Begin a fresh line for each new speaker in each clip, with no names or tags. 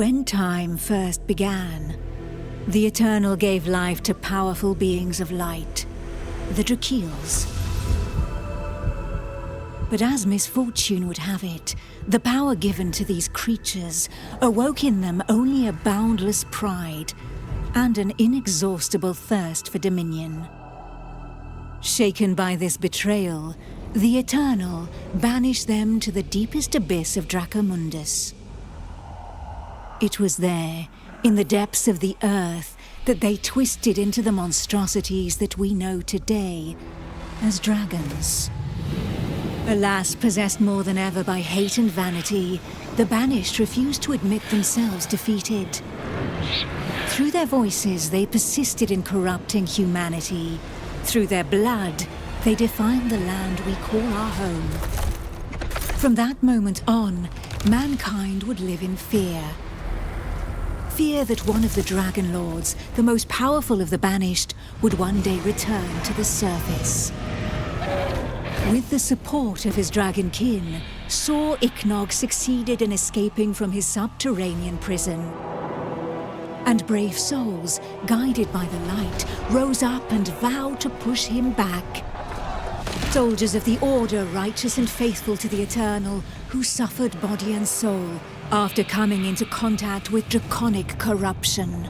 When time first began, the Eternal gave life to powerful beings of light, the Drakeels. But as misfortune would have it, the power given to these creatures awoke in them only a boundless pride and an inexhaustible thirst for dominion. Shaken by this betrayal, the Eternal banished them to the deepest abyss of Dracomundus. It was there, in the depths of the earth, that they twisted into the monstrosities that we know today as dragons. Alas, possessed more than ever by hate and vanity, the Banished refused to admit themselves defeated. Through their voices, they persisted in corrupting humanity. Through their blood, they defined the land we call our home. From that moment on, mankind would live in fear. Fear that one of the Dragon Lords, the most powerful of the Banished, would one day return to the surface. With the support of his Dragonkin, Saw Ichnog succeeded in escaping from his subterranean prison. And brave souls, guided by the light, rose up and vowed to push him back. Soldiers of the Order, righteous and faithful to the Eternal, who suffered body and soul after coming into contact with draconic corruption.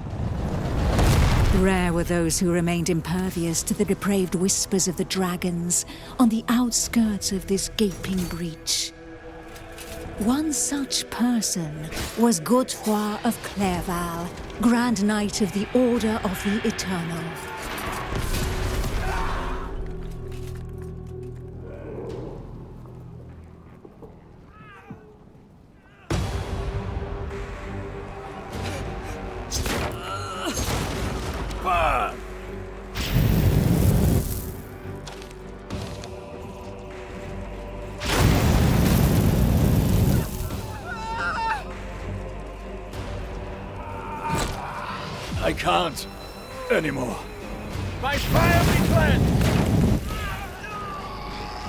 Rare were those who remained impervious to the depraved whispers of the dragons on the outskirts of this gaping breach. One such person was Godefroy of Clairval, Grand Knight of the Order of the Eternal.
I can't anymore. By fire we fled!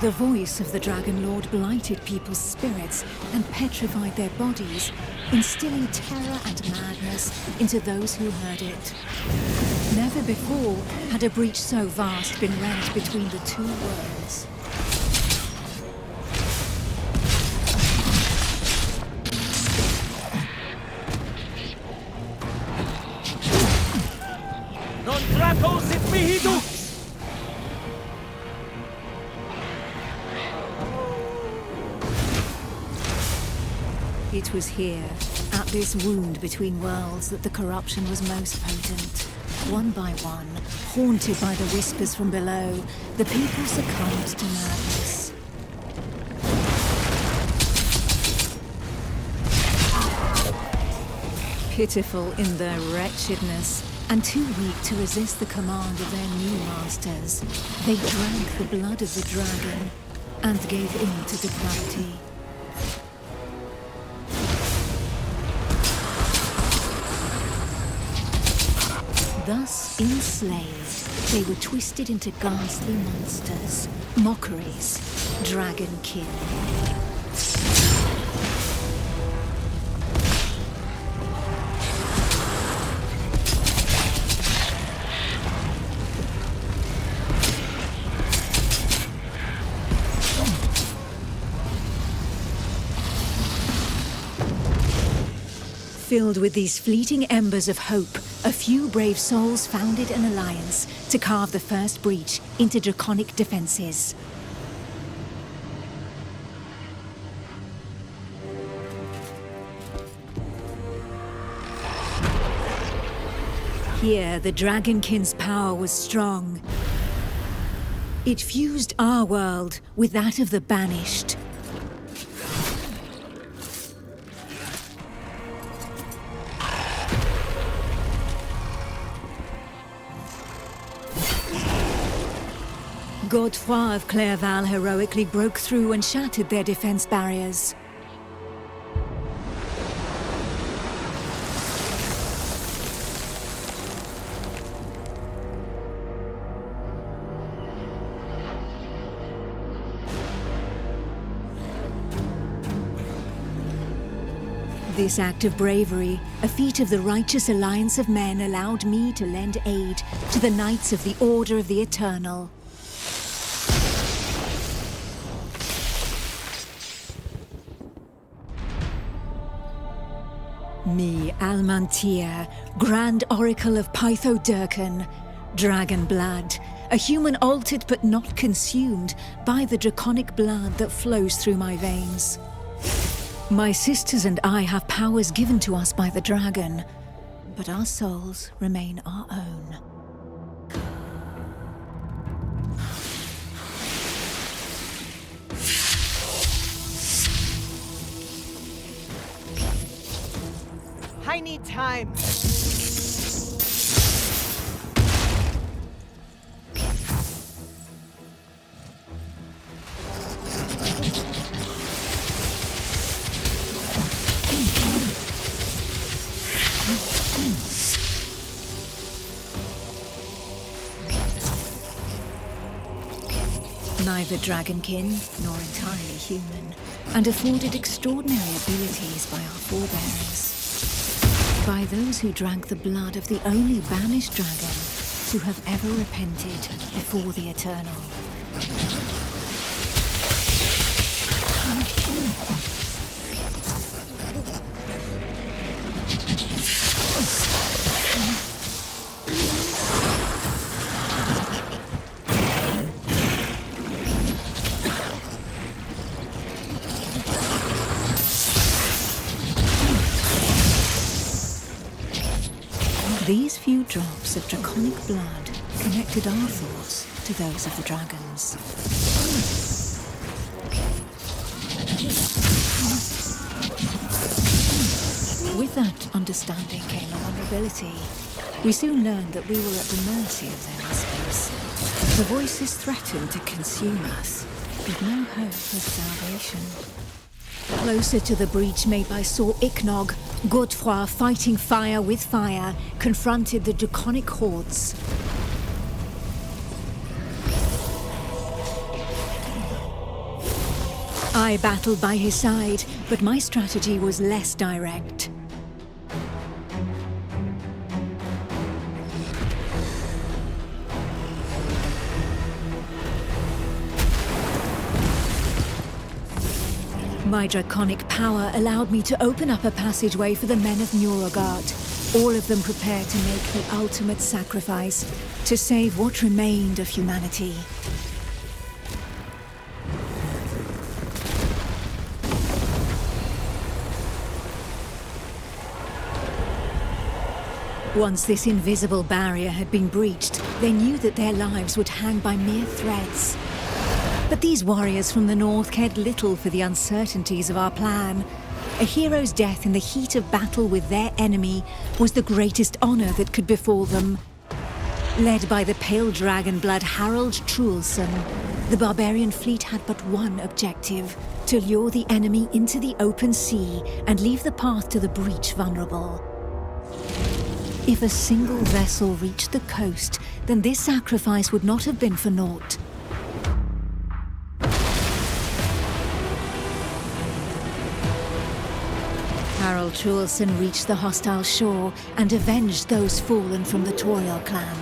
The voice of the Dragon Lord blighted people's spirits and petrified their bodies, instilling terror and madness into those who heard it. Never before had a breach so vast been rent between the two worlds.
Non Draco sit mihi.
It was here, at this wound between worlds, that the corruption was most potent. One by one, haunted by the whispers from below, the people succumbed to madness. Pitiful in their wretchedness, and too weak to resist the command of their new masters, they drank the blood of the dragon and gave in to depravity. Thus enslaved, they were twisted into ghastly monsters, mockeries, Dragonkin. Filled with these fleeting embers of hope, a few brave souls founded an alliance to carve the first breach into draconic defenses. Here, the Dragonkin's power was strong. It fused our world with that of the Banished. Godefroy of Clairval heroically broke through and shattered their defense barriers. This act of bravery, a feat of the righteous alliance of men, allowed me to lend aid to the Knights of the Order of the Eternal. Me, Almantia, Grand Oracle of Pythodurcan, Dragon Blood, a human altered but not consumed by the draconic blood that flows through my veins. My sisters and I have powers given to us by the dragon, but our souls remain our own.
I need time.
Neither dragonkin nor entirely human, and afforded extraordinary abilities by our forebears. By those who drank the blood of the only banished dragon to have ever repented before the Eternal. These few drops of draconic blood connected our thoughts to those of the dragons. With that understanding came a vulnerability. We soon learned that we were at the mercy of their whispers. The voices threatened to consume us, with no hope of salvation. Closer to the breach made by Sir Ichnog, Godefroy, fighting fire with fire, confronted the draconic hordes. I battled by his side, but my strategy was less direct. My draconic power allowed me to open up a passageway for the men of Nurogard, all of them prepared to make the ultimate sacrifice to save what remained of humanity. Once this invisible barrier had been breached, they knew that their lives would hang by mere threads. But these warriors from the north cared little for the uncertainties of our plan. A hero's death in the heat of battle with their enemy was the greatest honor that could befall them. Led by the pale dragon blood Harold Truelson, the barbarian fleet had but one objective: to lure the enemy into the open sea and leave the path to the breach vulnerable. If a single vessel reached the coast, then this sacrifice would not have been for naught. Harold Truelson reached the hostile shore and avenged those fallen from the Toriel clan.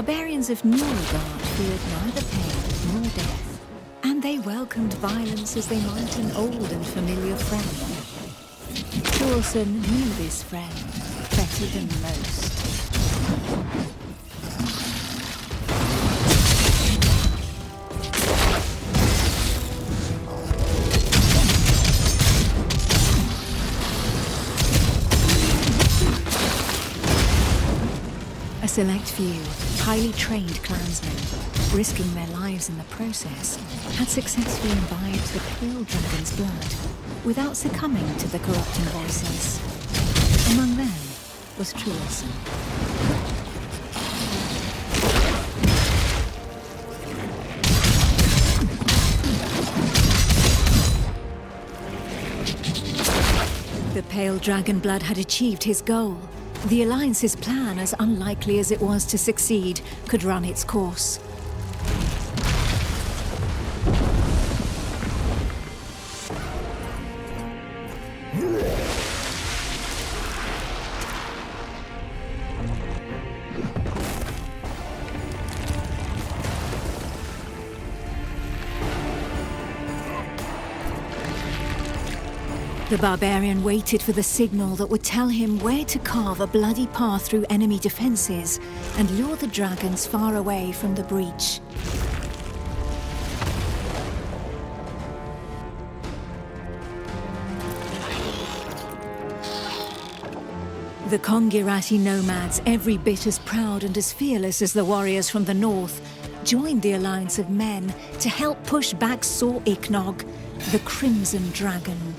barbarians of Nuremberg feared neither pain nor death, and they welcomed violence as they might an old and familiar friend. Coulson knew this friend better than most. A select few, highly trained clansmen, risking their lives in the process, had successfully imbibed the pale dragon's blood without succumbing to the corrupting voices. Among them was Coulson. The pale dragon blood had achieved his goal. The Alliance's plan, as unlikely as it was to succeed, could run its course. The barbarian waited for the signal that would tell him where to carve a bloody path through enemy defenses and lure the dragons far away from the breach. The Kongirati nomads, every bit as proud and as fearless as the warriors from the north, joined the alliance of men to help push back Sor Iknog, the Crimson Dragon.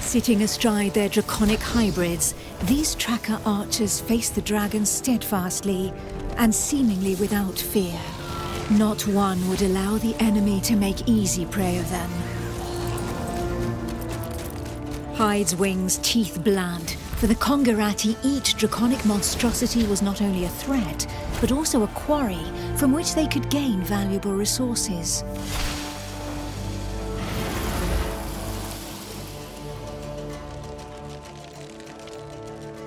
Sitting astride their draconic hybrids, these tracker archers faced the dragons steadfastly and seemingly without fear. Not one would allow the enemy to make easy prey of them. Hides, wings, teeth, blood. For the Kongirati, each draconic monstrosity was not only a threat, but also a quarry from which they could gain valuable resources.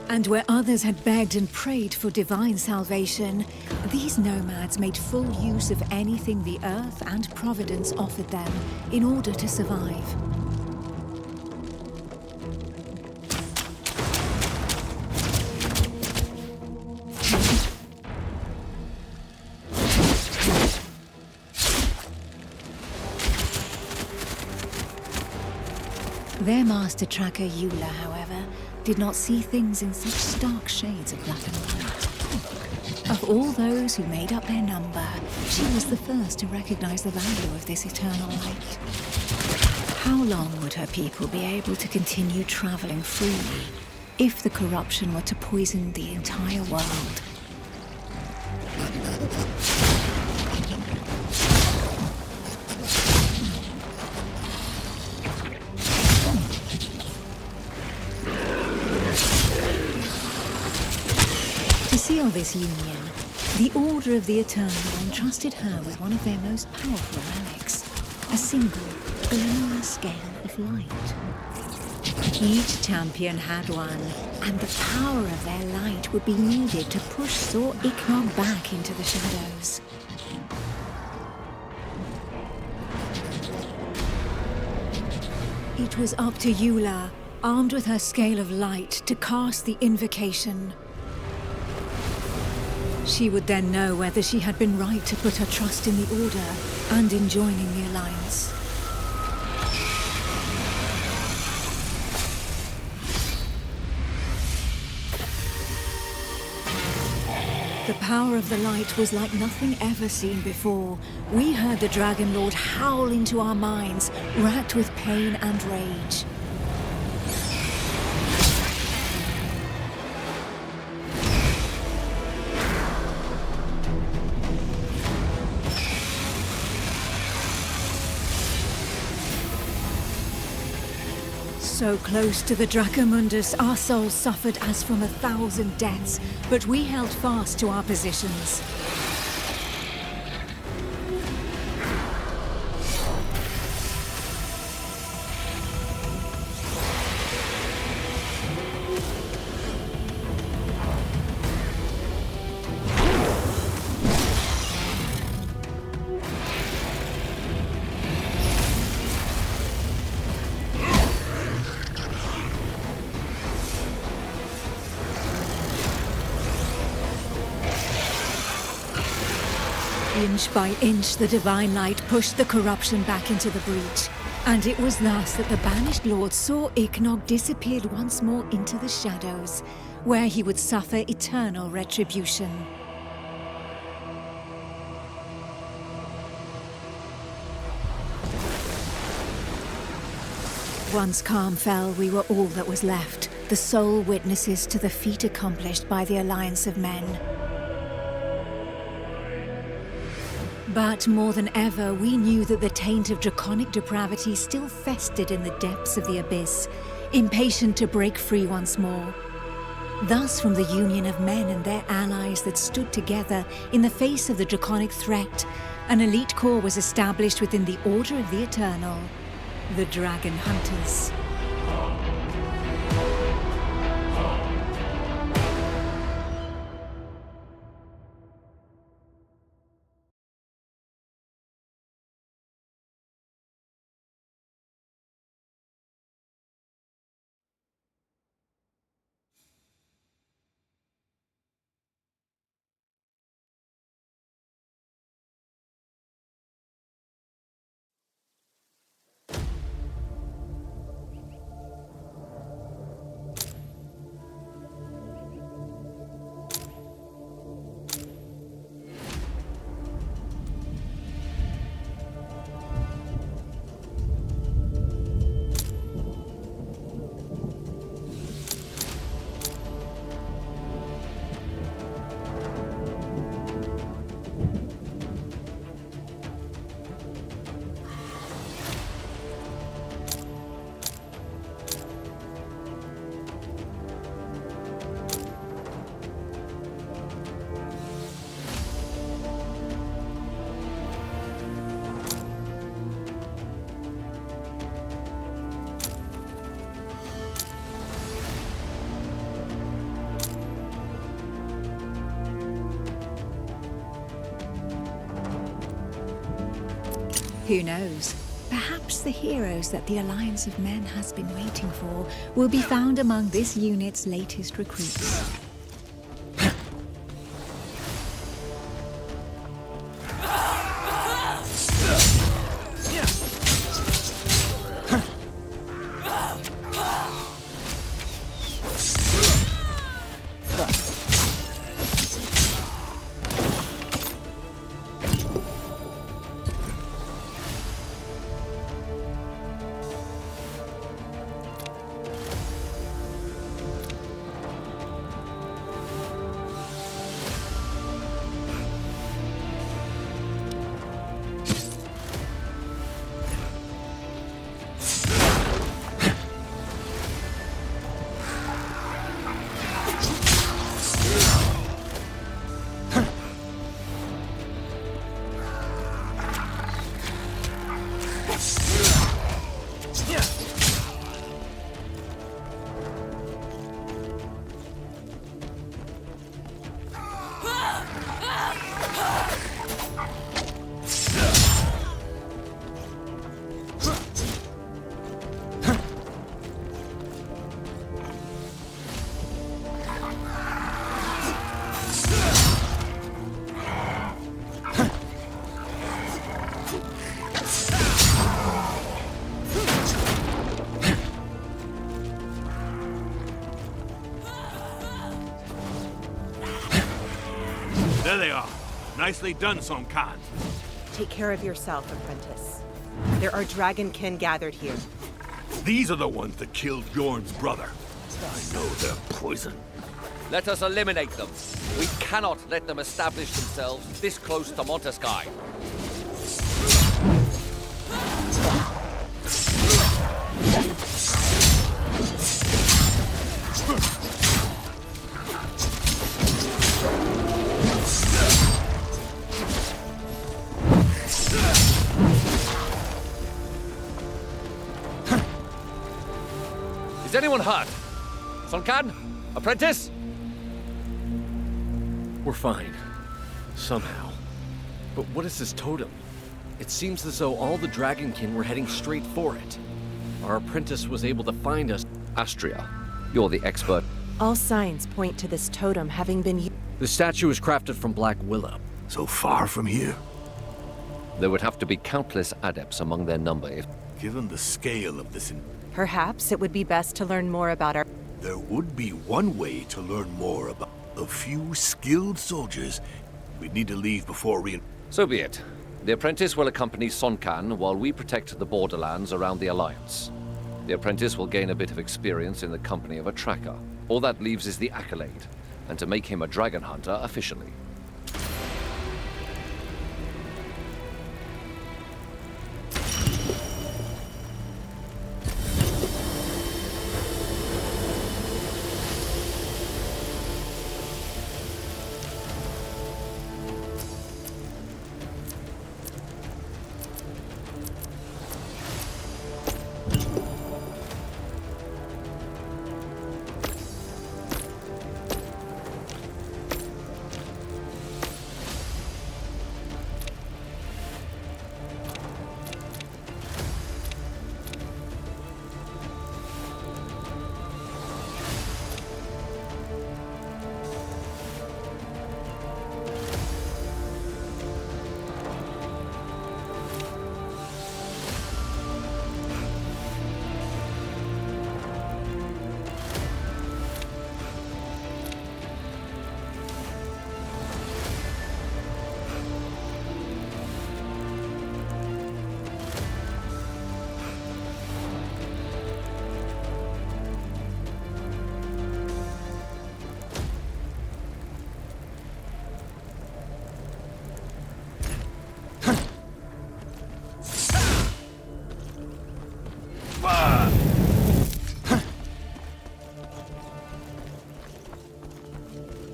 And where others had begged and prayed for divine salvation, these nomads made full use of anything the earth and providence offered them in order to survive. Their master tracker, Eula, however, did not see things in such stark shades of black and white. Of all those who made up their number, she was the first to recognize the value of this eternal light. How long would her people be able to continue traveling freely if the corruption were to poison the entire world? To seal this union, the Order of the Eternal entrusted her with one of their most powerful relics, a single, glowing scale of light. Each champion had one, and the power of their light would be needed to push Sor Iknog back into the shadows. It was up to Eula, armed with her scale of light, to cast the invocation. She would then know whether she had been right to put her trust in the Order and in joining the Alliance. The power of the light was like nothing ever seen before. We heard the Dragon Lord howl into our minds, racked with pain and rage. So close to the Dracomundus, our souls suffered as from 1,000 deaths, but we held fast to our positions. Inch by inch, the divine light pushed the corruption back into the breach. And it was thus that the banished lord saw Ichnog disappeared once more into the shadows, where he would suffer eternal retribution. Once calm fell, we were all that was left, the sole witnesses to the feat accomplished by the Alliance of Men. But more than ever, we knew that the taint of draconic depravity still festered in the depths of the abyss, impatient to break free once more. Thus, from the union of men and their allies that stood together in the face of the draconic threat, an elite corps was established within the Order of the Eternal, the Dragon Hunters. Who knows? Perhaps the heroes that the Alliance of Men has been waiting for will be found among this unit's latest recruits.
There they are. Nicely done, Song Khan.
Take care of yourself, apprentice. There are Dragonkin gathered here.
These are the ones that killed Bjorn's brother. I know they're poison.
Let us eliminate them. We cannot let them establish themselves this close to Montesky. Is anyone hurt? Sun Khan? Apprentice?
We're fine. Somehow. But what is this totem? It seems as though all the Dragonkin were heading straight for it. Our apprentice was able to find us.
Astria, you're the expert.
All signs point to this totem having been used.
The statue is crafted from black willow.
So far from here?
There would have to be countless adepts among their number if...
Given the scale of this,
Perhaps it would be best to learn more about our...
there would be one way to learn more about a few skilled soldiers. We'd need to leave before
So be it. The apprentice will accompany Sonkan while we protect the borderlands around the Alliance. The apprentice will gain a bit of experience in the company of a tracker. All that leaves is the accolade, and to make him a dragon hunter officially.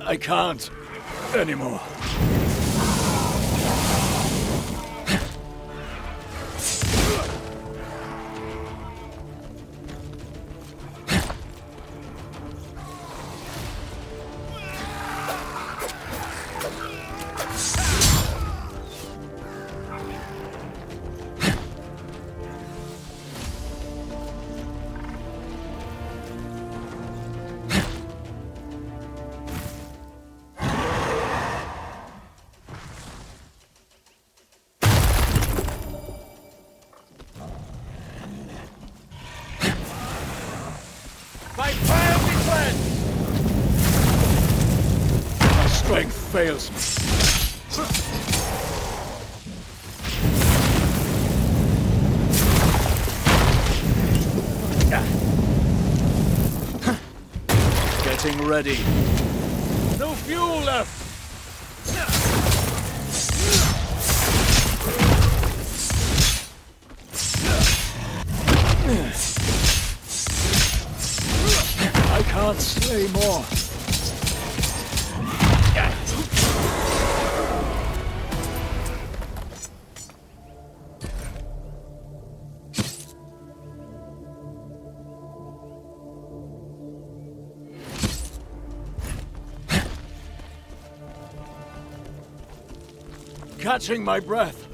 I can't anymore.
By fire we cleanse!
My strength fails me. Getting ready.
No fuel left!
I can't slay more. Catching my breath.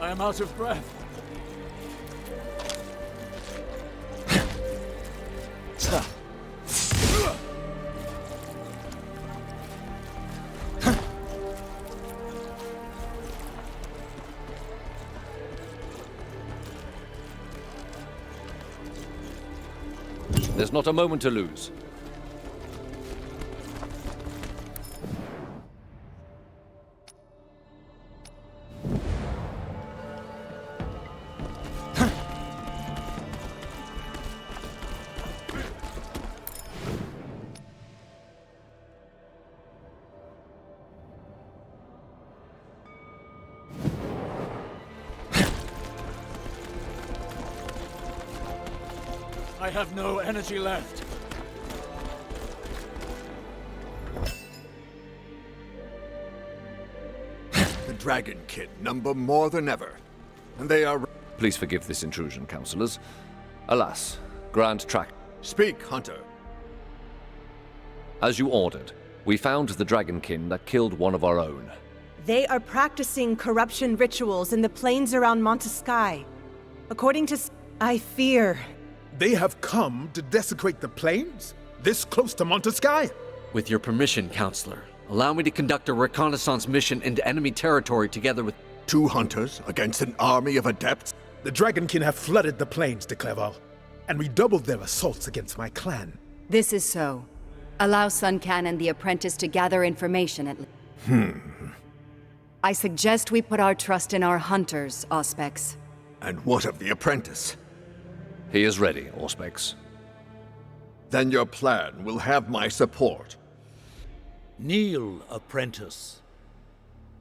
I am out of breath.
There's not a moment to lose.
I have no energy left.
The Dragonkin number more than ever, and they are...
Please forgive this intrusion, councillors. Alas, Grand Track.
Speak, Hunter.
As you ordered, we found the Dragonkin that killed one of our own.
They are practicing corruption rituals in the plains around Montesky. According to... I fear...
They have come to desecrate the plains? This close to Montesky?
With your permission, Counselor, allow me to conduct a reconnaissance mission into enemy territory together with...
2 hunters against an army of adepts?
The Dragonkin have flooded the plains, de Clerval, and redoubled their assaults against my clan.
This is so. Allow Suncan and the apprentice to gather information at least. I suggest we put our trust in our hunters, Auspex.
And what of the apprentice?
He is ready, Auspex.
Then your plan will have my support.
Kneel, apprentice.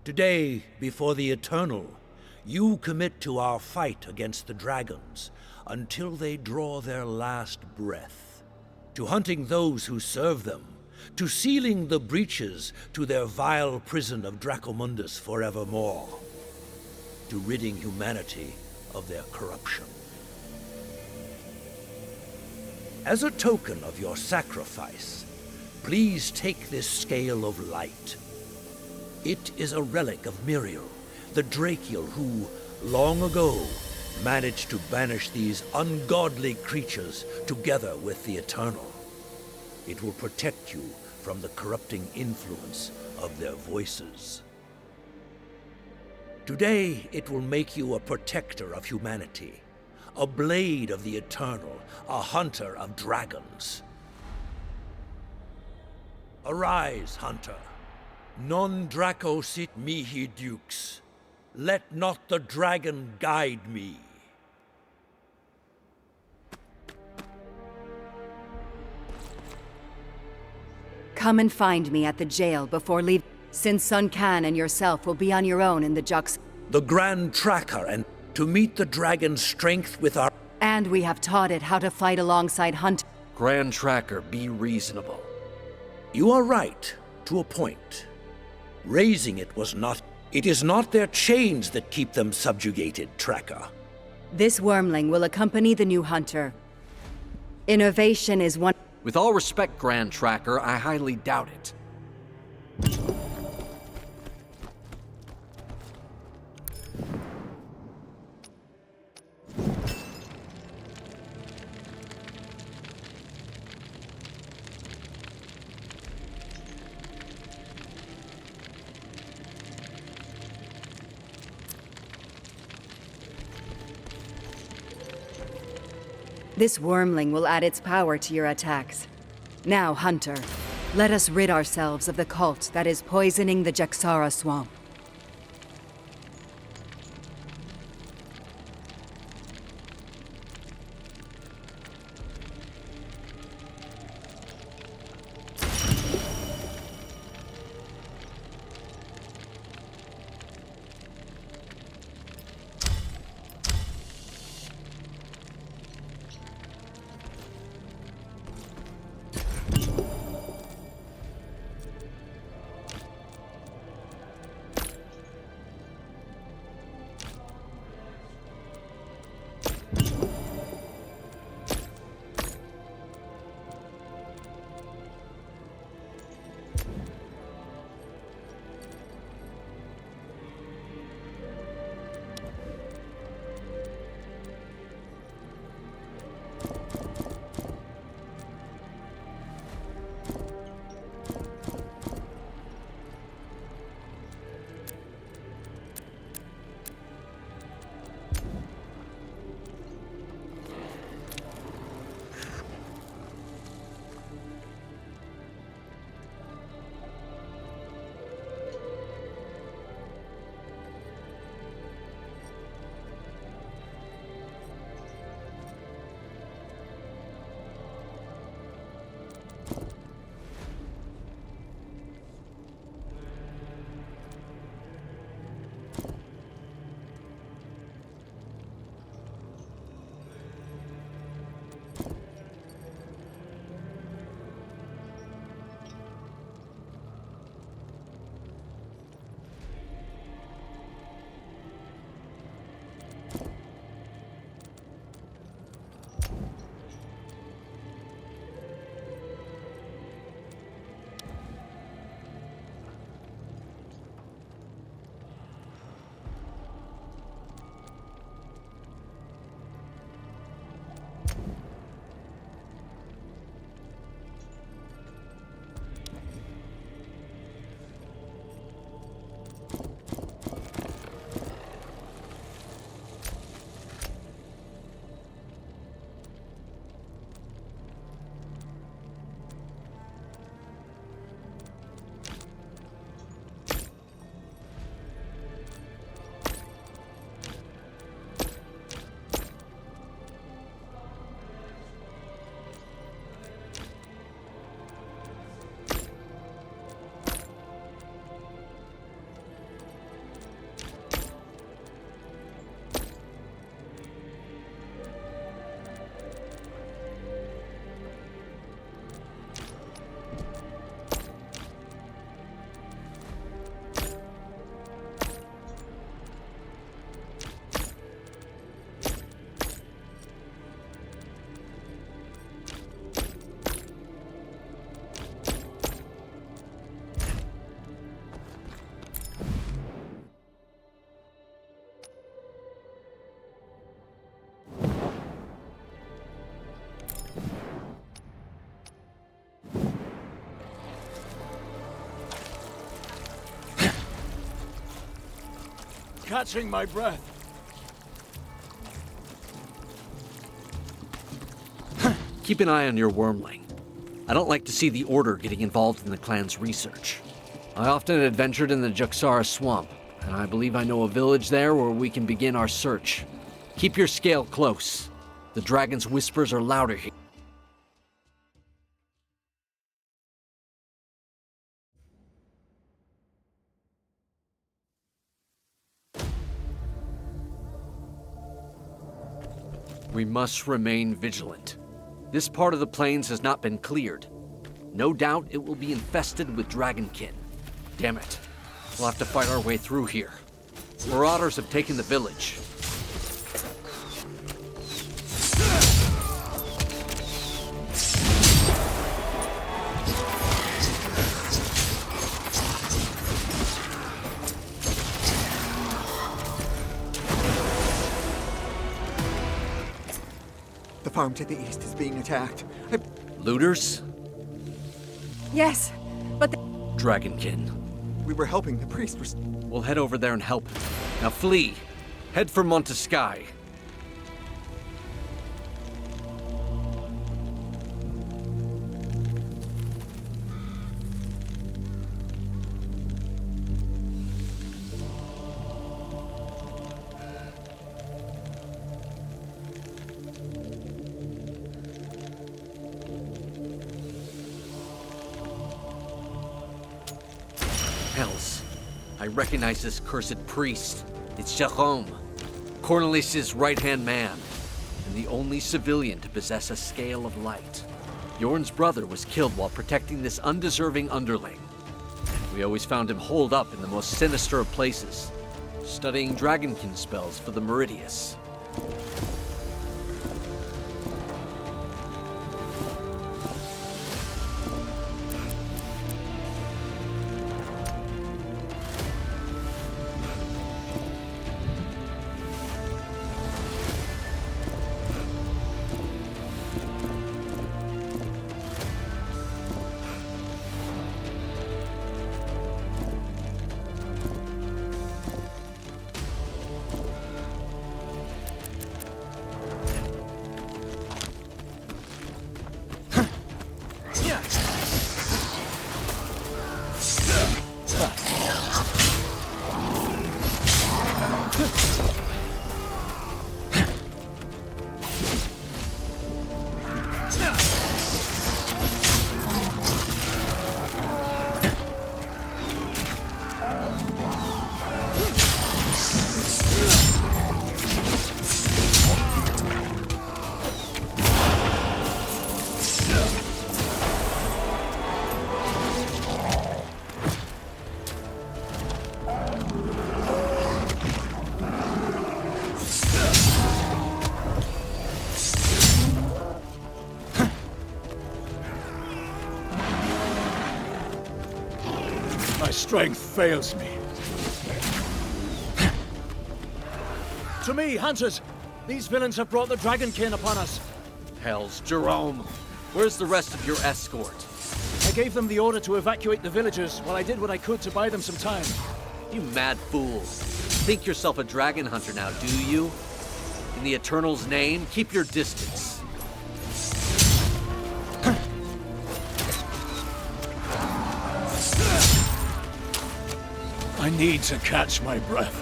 Today, before the Eternal, you commit to our fight against the dragons until they draw their last breath. To hunting those who serve them, to sealing the breaches to their vile prison of Dracomundus forevermore, to ridding humanity of their corruption. As a token of your sacrifice, please take this scale of light. It is a relic of Miriel, the Drakiel who, long ago, managed to banish these ungodly creatures together with the Eternal. It will protect you from the corrupting influence of their voices. Today, it will make you a protector of humanity, a blade of the Eternal, a hunter of dragons. Arise, hunter. Non Draco sit mihi dukes. Let not the dragon guide me.
Come and find me at the jail before leave, since Suncan and yourself will be on your own in the Jux.
The Grand Tracker, and to meet the dragon's strength with our...
And we have taught it how to fight alongside Hunt.
Grand Tracker, be reasonable.
You are right, to a point. Raising it was not... It is not their chains that keep them subjugated, Tracker.
This wormling will accompany the new hunter. Innovation is one...
With all respect, Grand Tracker, I highly doubt it.
This wormling will add its power to your attacks. Now, Hunter, let us rid ourselves of the cult that is poisoning the Jaxara swamp.
catching my breath.
Keep an eye on your wormling. I don't like to see the Order getting involved in the clan's research. I often adventured in the Juxara swamp, and I believe I know a village there where we can begin our search. Keep your scale close. The dragon's whispers are louder here. We must remain vigilant. This part of the plains has not been cleared. No doubt it will be infested with Dragonkin. Damn it. We'll have to fight our way through here. Marauders have taken the village.
The farm to the east is being attacked.
Looters?
Yes, but
Dragonkin.
We were helping the priest.
We'll head over there and help him. Now flee. Head for Montesky. Hells. I recognize this cursed priest. It's Jerome, Cornelis' right-hand man, and the only civilian to possess a scale of light. Yorn's brother was killed while protecting this undeserving underling. We always found him holed up in the most sinister of places, studying Dragonkin spells for the Meridius.
My strength fails me. To me, hunters! These villains have brought the Dragonkin upon us.
Hells, Jerome! Where's the rest of your escort?
I gave them the order to evacuate the villagers while I did what I could to buy them some time.
You mad fools. Think yourself a dragon hunter now, do you? In the Eternal's name, keep your distance.
I need to catch my breath.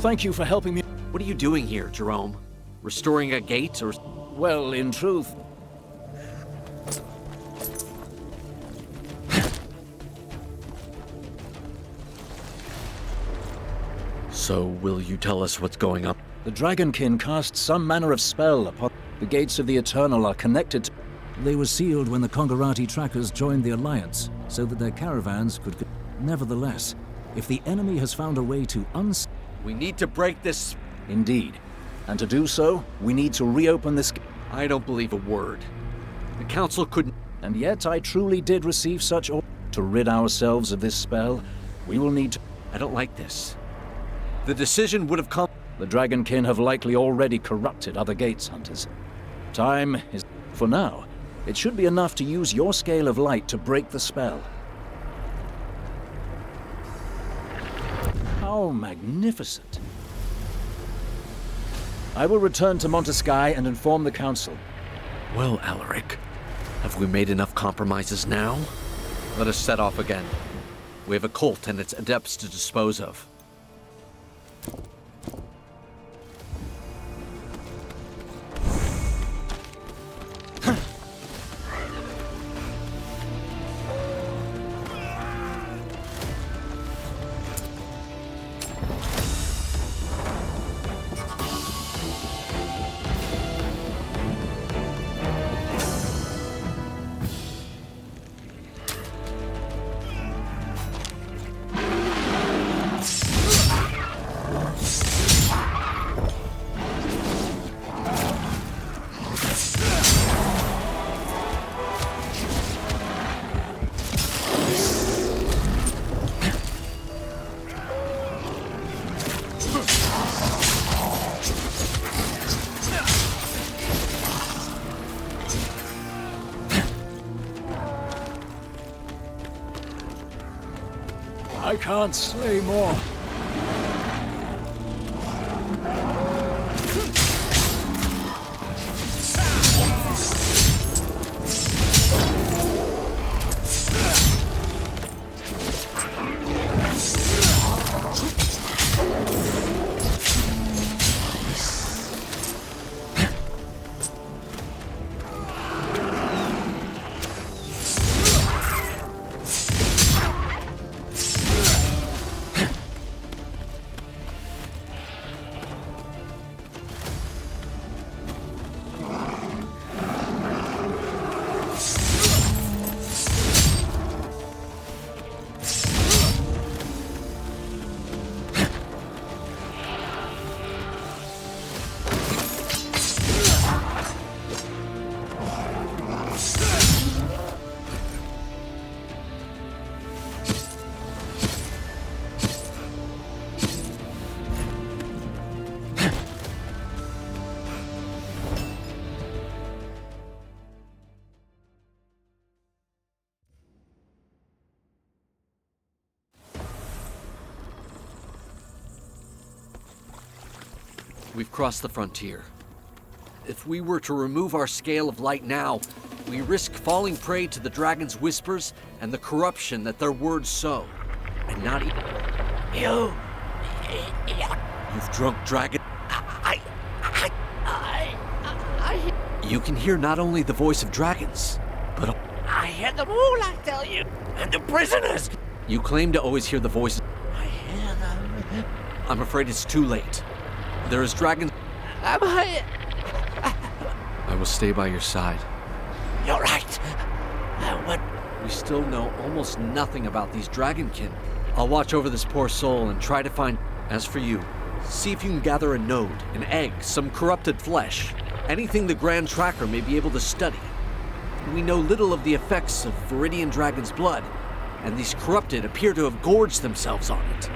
Thank you for helping me.
What are you doing here, Jerome? Restoring a gate, or...?
Well, in truth...
So, will you tell us what's going on?
The Dragonkin cast some manner of spell upon... The gates of the Eternal are connected to...
They were sealed when the Kongarati trackers joined the Alliance, so that their caravans could... Nevertheless, if the enemy has found a way to
We need to break this...
Indeed. And to do so, we need to reopen this...
I don't believe a word. The Council couldn't...
And yet I truly did receive such orders. To rid ourselves of this spell, we will need to...
I don't like this. The decision would have come...
The Dragonkin have likely already corrupted other gates hunters. Time is... For now, It should be enough to use your scale of light to break the spell. How magnificent. I will return to Montesky and inform the council.
Well, Alaric, have we made enough compromises now? Let us set off again. We have a cult and its adepts to dispose of.
I can't slay more.
We've crossed the frontier. If we were to remove our scale of light now, we risk falling prey to the dragon's whispers and the corruption that their words sow. And not even... You've drunk dragon... You can hear not only the voice of dragons, but...
I hear them all, I tell you, and the prisoners!
You claim to always hear the voices.
I hear them.
I'm afraid it's too late. There is dragon...
I
will stay by your side.
You're right.
We still know almost nothing about these dragonkin. I'll watch over this poor soul and try to find... As for you, see if you can gather a node, an egg, some corrupted flesh. Anything the Grand Tracker may be able to study. We know little of the effects of Viridian Dragon's blood, and these corrupted appear to have gorged themselves on it.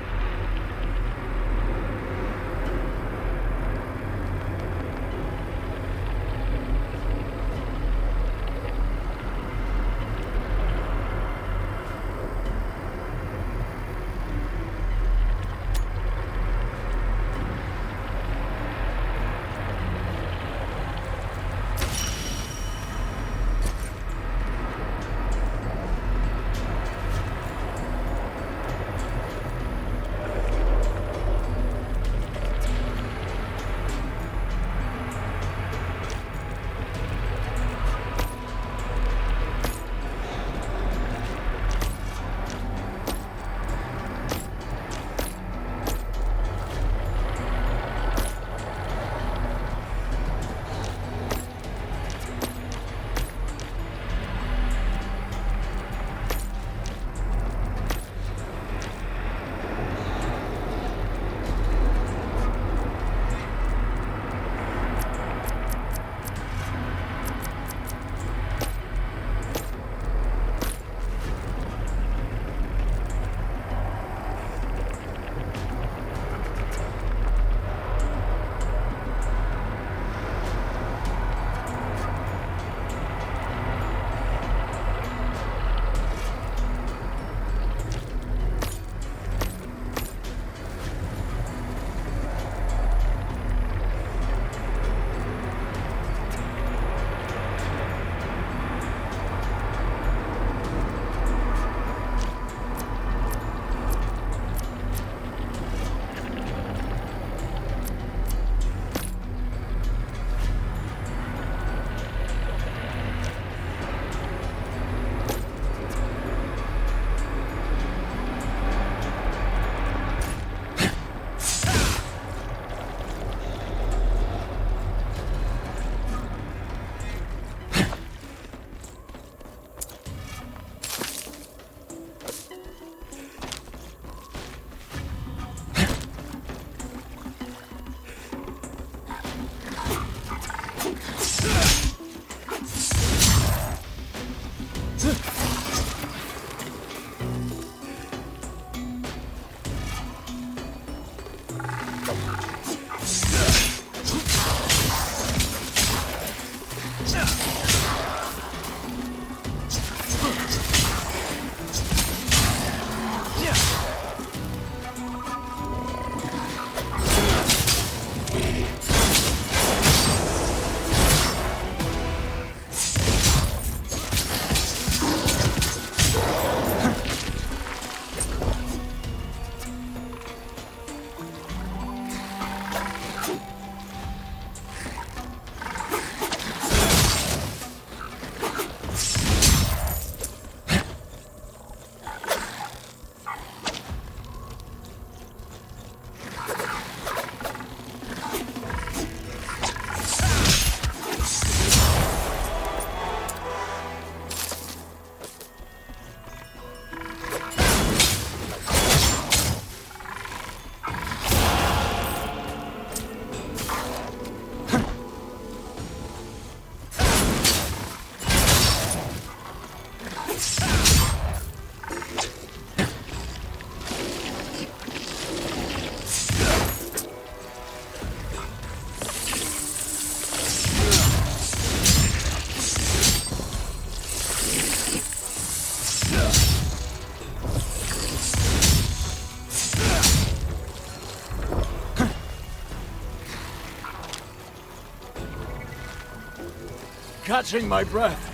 Catching my breath.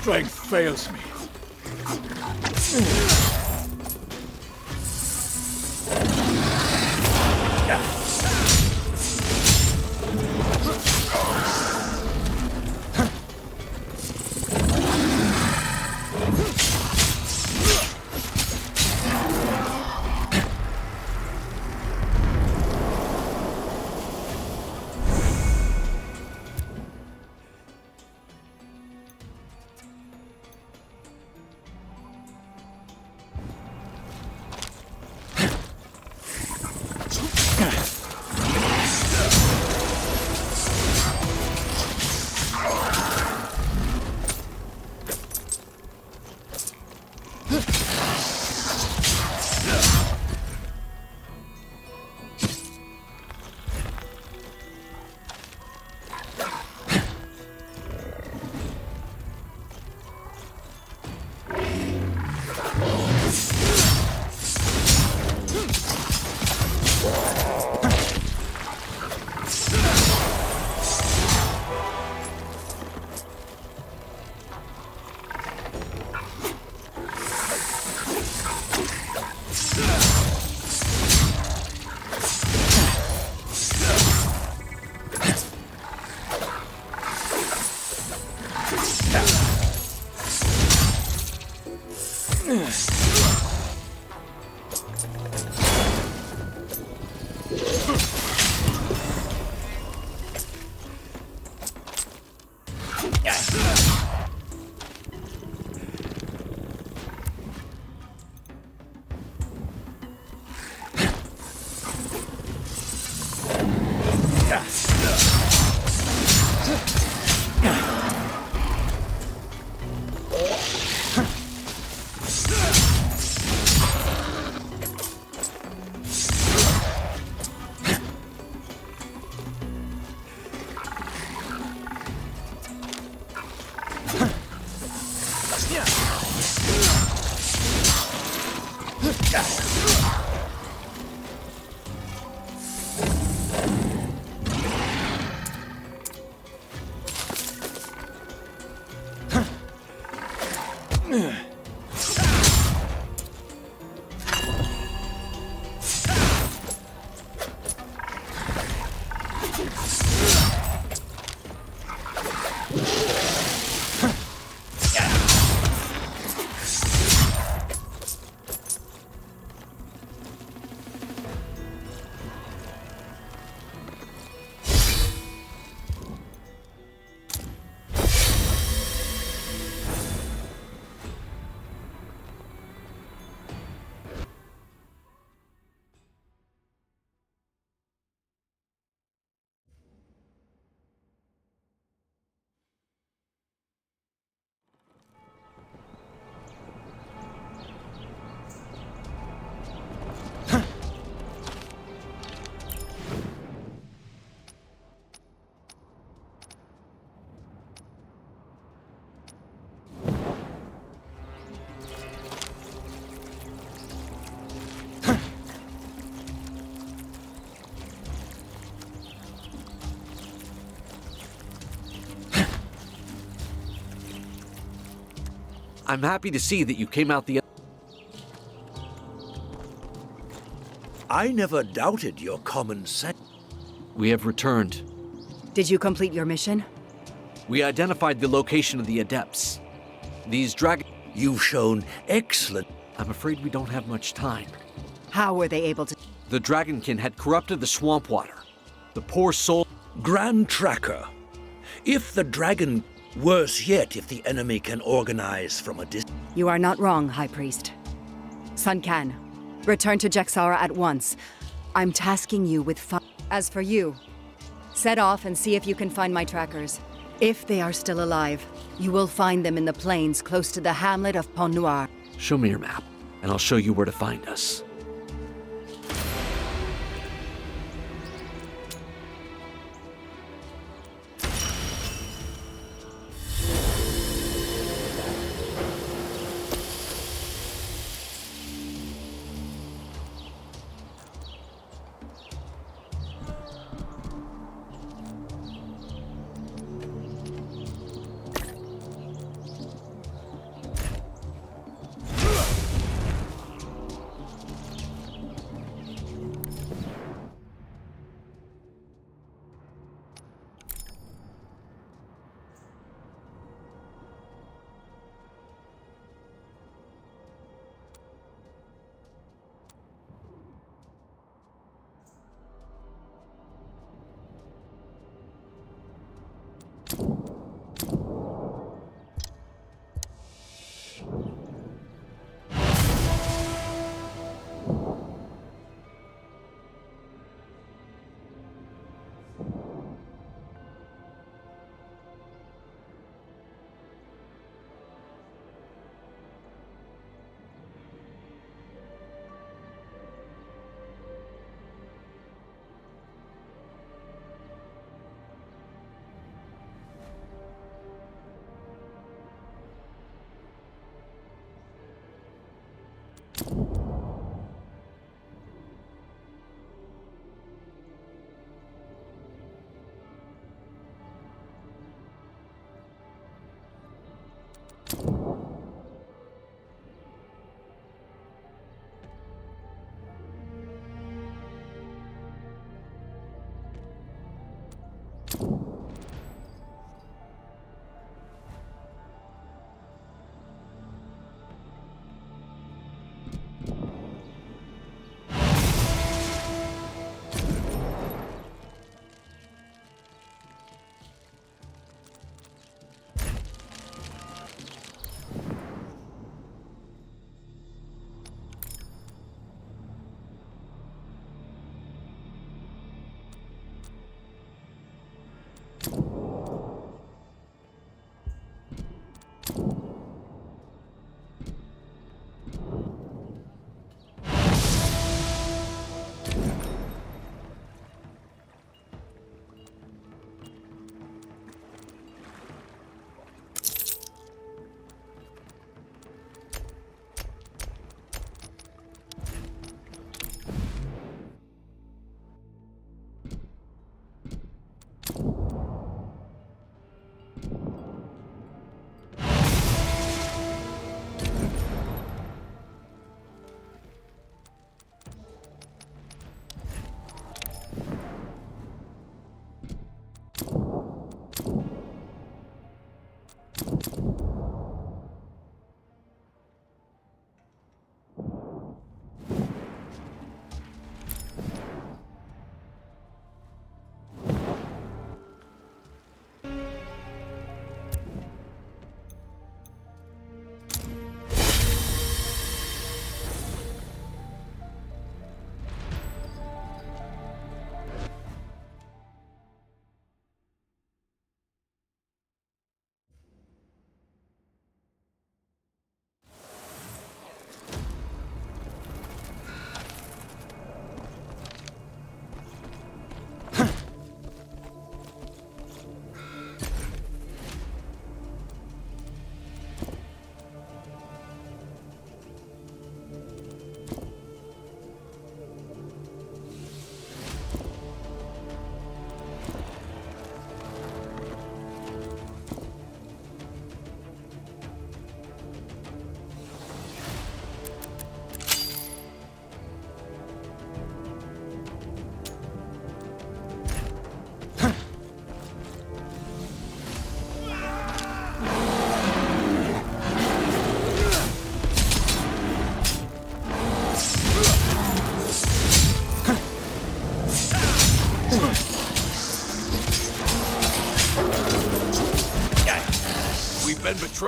strength fails me.
I'm happy to see that you came out the...
I never doubted your common sense.
We have returned.
Did you complete your mission?
We identified the location of the Adepts. These dragon...
You've shown excellent...
I'm afraid we don't have much time.
How were they able to...
The Dragonkin had corrupted the swamp water. The poor soul...
Grand Tracker. If the dragon... Worse yet, if the enemy can organize from a distance.
You are not wrong, High Priest. Sun Can, return to Jaxara at once. I'm tasking you with As for you, set off and see if you can find my trackers. If they are still alive, you will find them in the plains close to the hamlet of Pont Noir.
Show me your map, and I'll show you where to find us.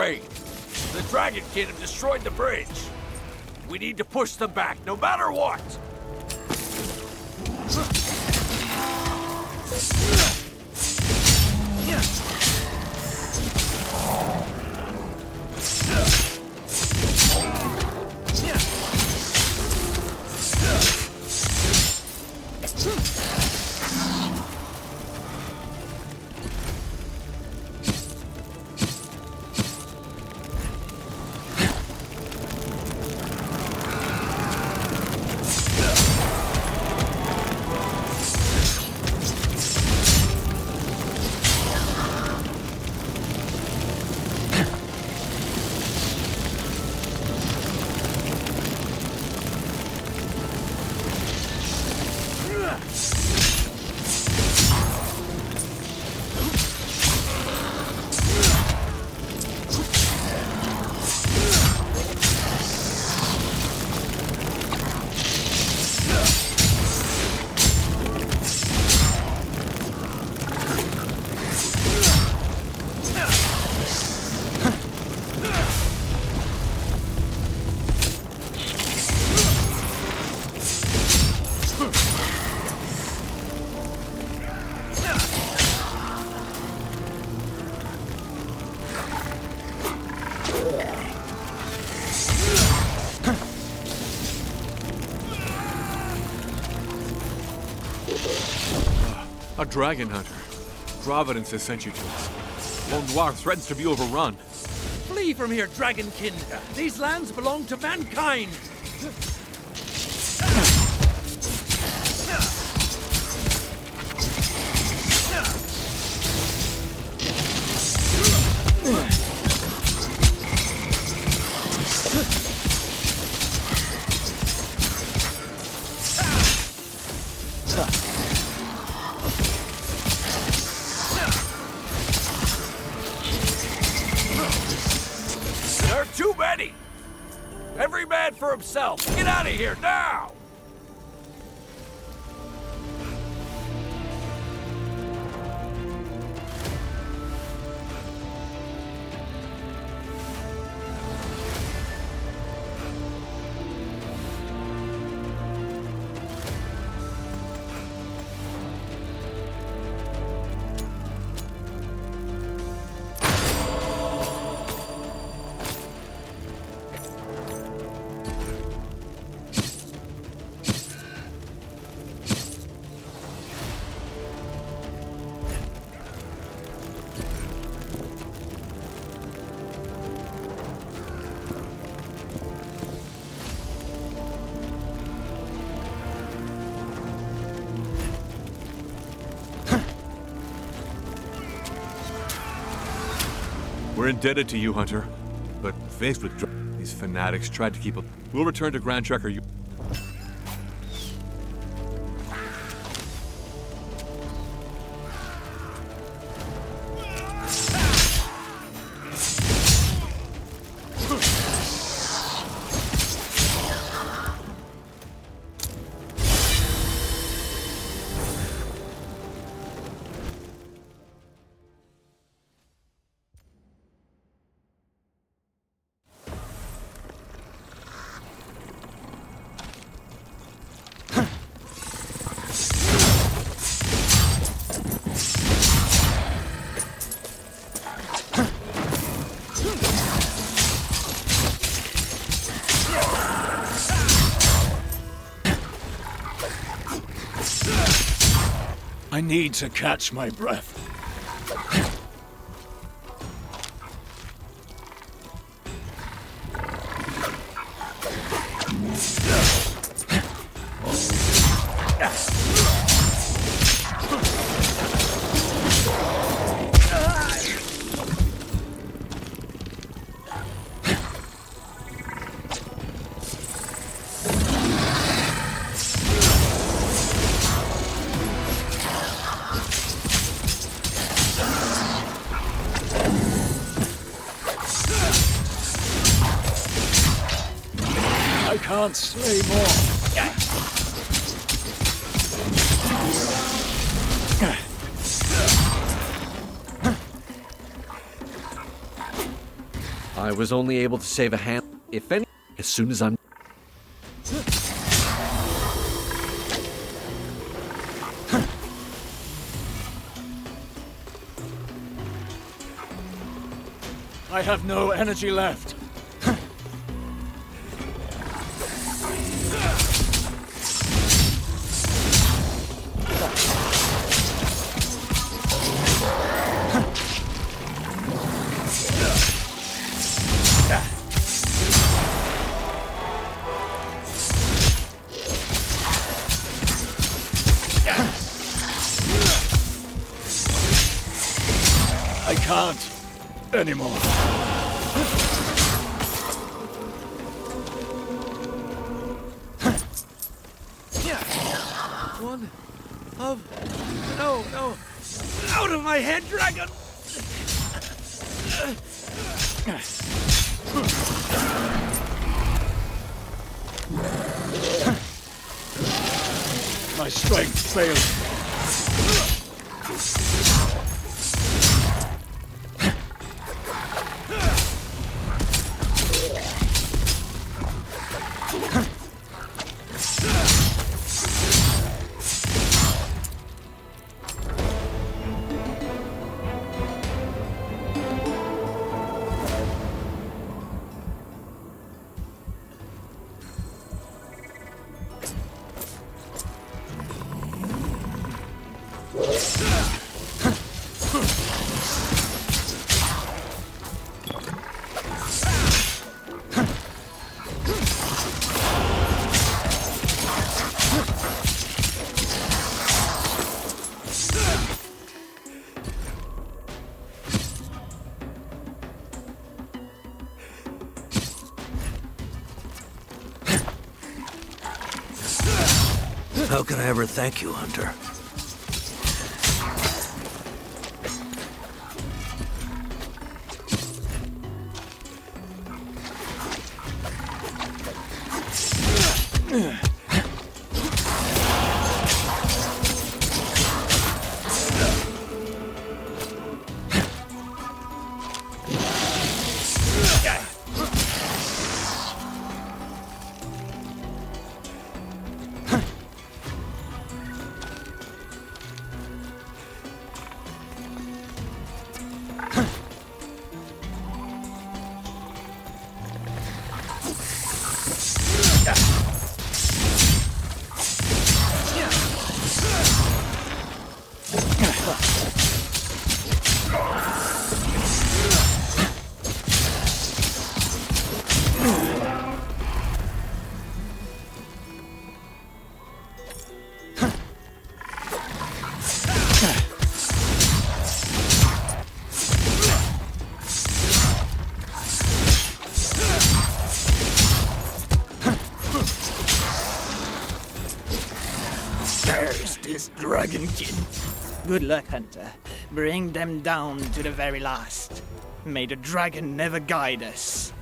raid. The Dragonkin have destroyed the bridge. We need to push them back, no matter what!
A dragon hunter. Providence has sent you to us. Londoir threatens to be overrun.
Flee from here, Dragonkin! These lands belong to mankind!
Too many! Every man for himself! Get out of here, now!
We're indebted to you, Hunter. But faced with these fanatics tried to keep up. We'll return to Grand Trekker.
I need to catch my breath. I can't slay more.
I was only able to save a hand, if any, as soon as I'm...
I have no energy left. I can't anymore.
One of... No, no. Out of my head, dragon!
My strength fails.
How can I ever thank you, Hunter?
First is Dragonkin. Good luck, Hunter. Bring them down to the very last. May the dragon never guide us.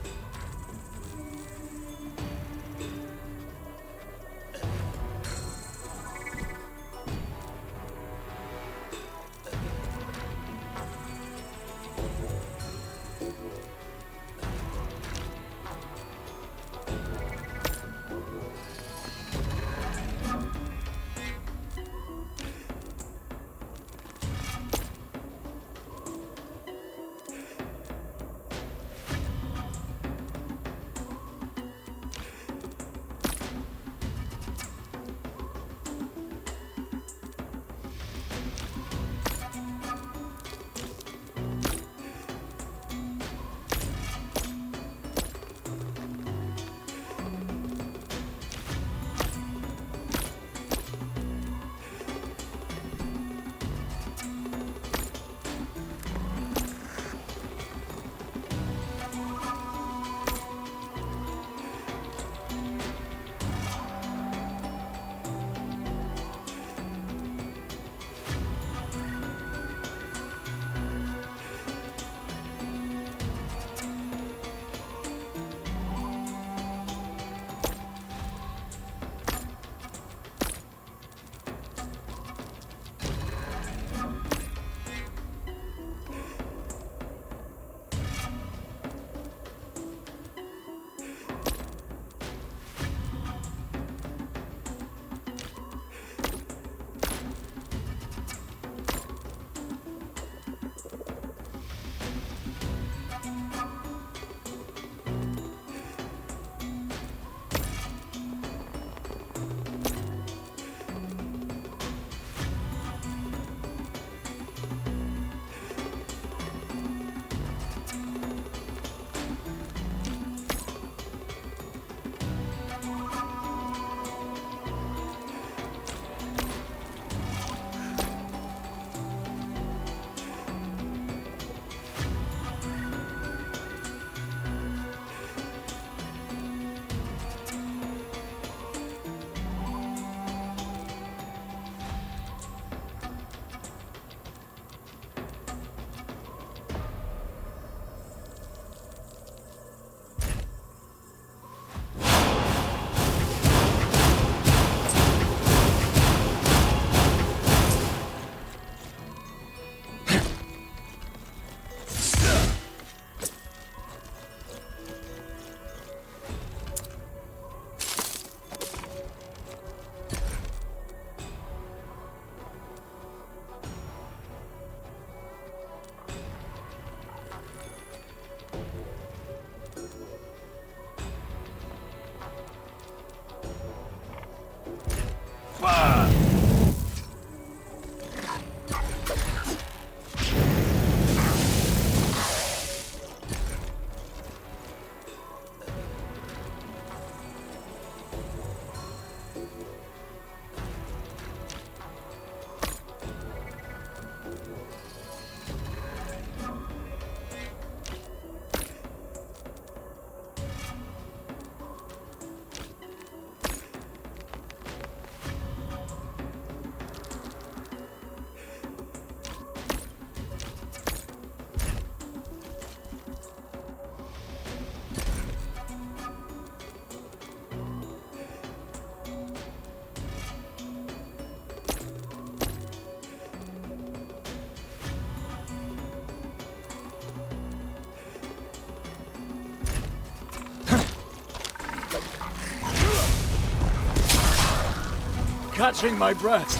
Catching my breath.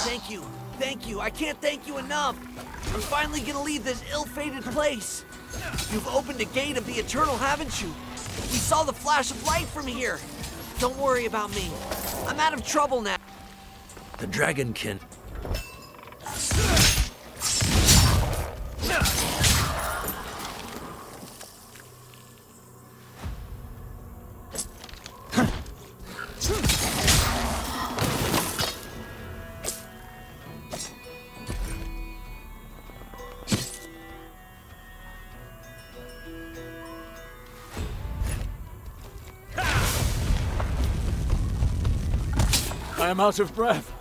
Thank you. Thank you. I can't thank you enough. I'm finally gonna leave this ill-fated place. You've opened a gate of the Eternal, haven't you? We saw the flash of light from here. Don't worry about me. I'm out of trouble now.
The Dragonkin.
I am out of breath.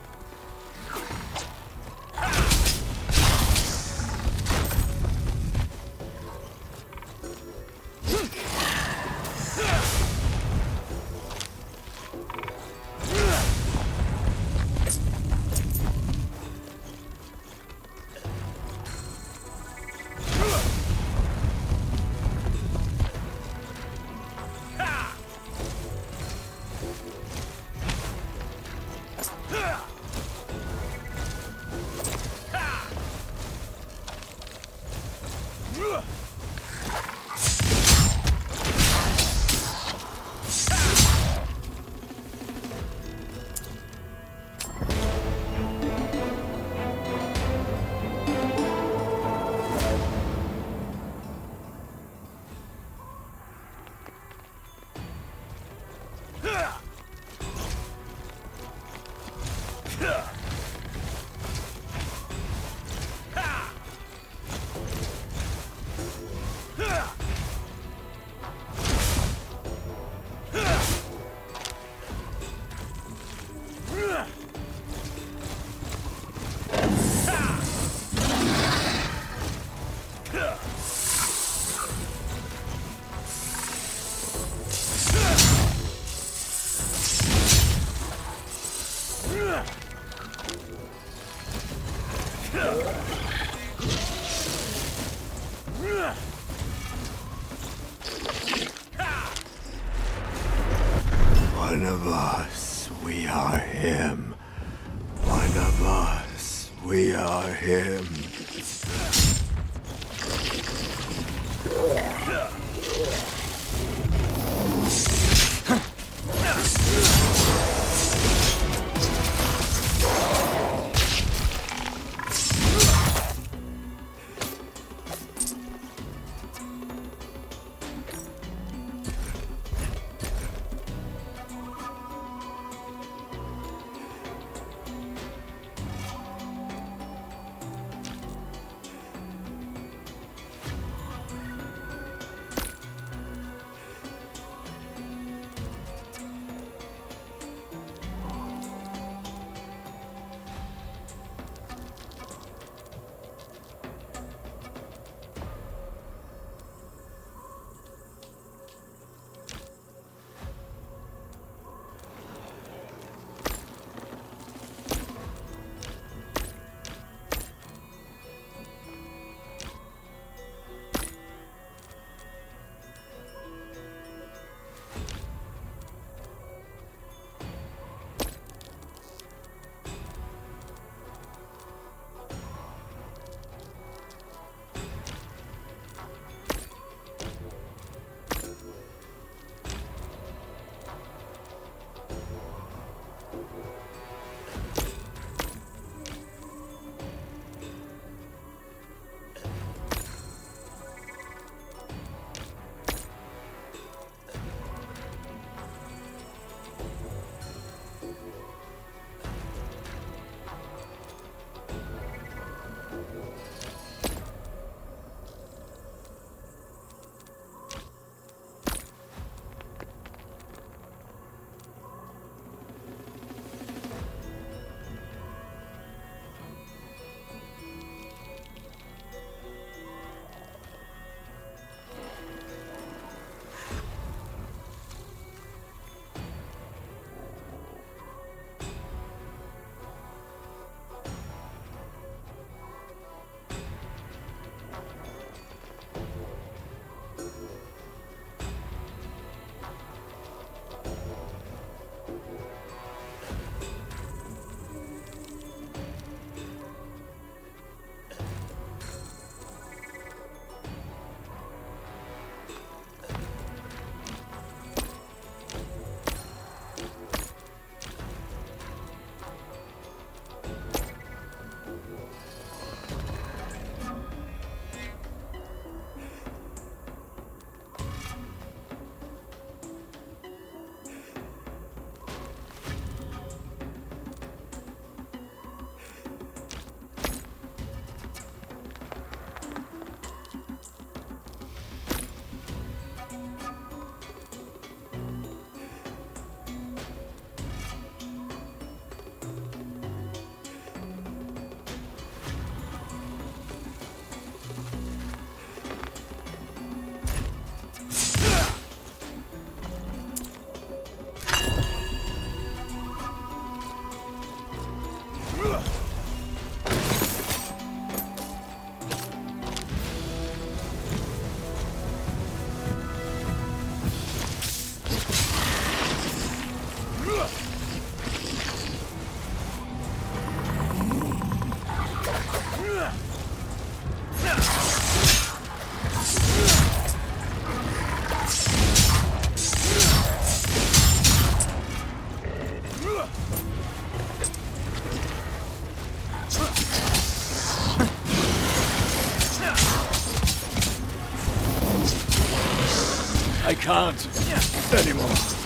One of us, we are him. One of us, we are him.
I can't anymore.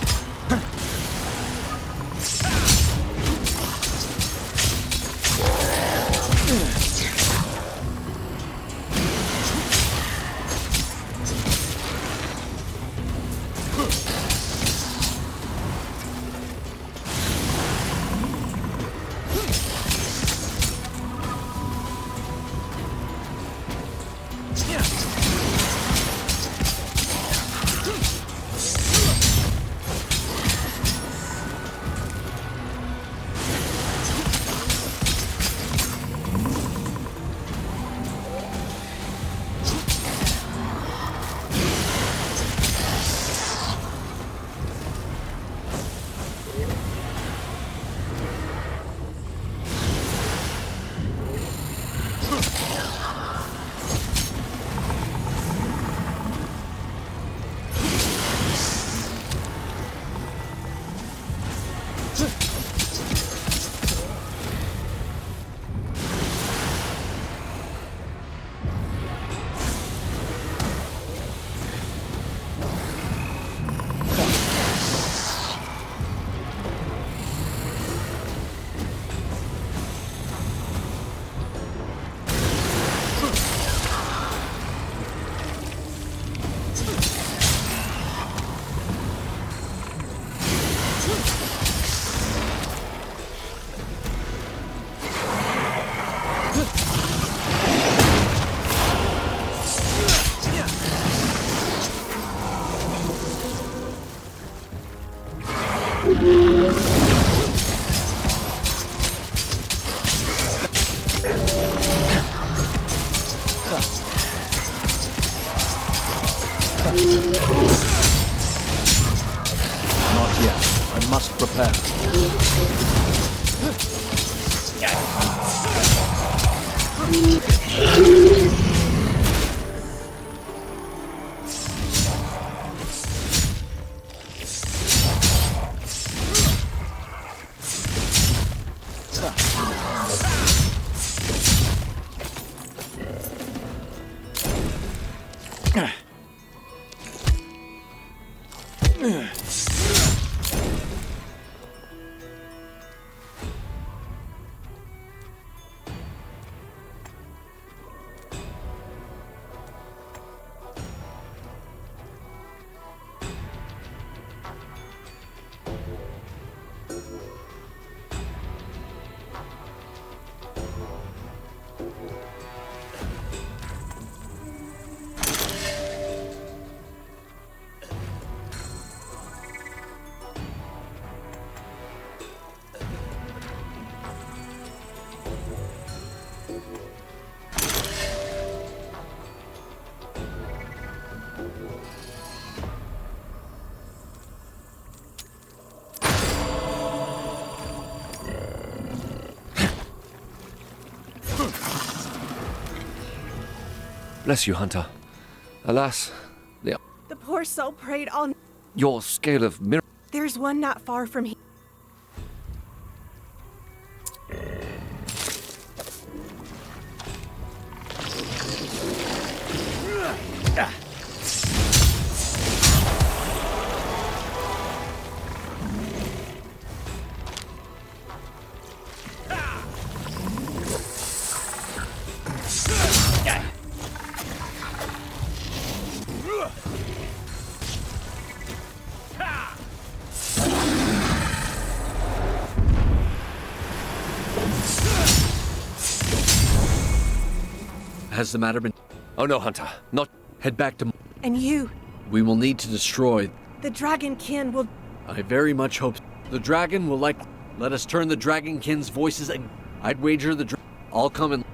Not yet. I must prepare.
Bless you, Hunter. Alas,
The poor soul prayed all.
your scale of miracles.
There's one not far from here.
Has the matter been...
Oh no, Hunter. Not...
Head back to...
And you,
We will need to destroy...
the Dragonkin will.
I very much hope... The dragon will like... Let us turn the Dragonkin's voices... I'd wager the... I'll come and...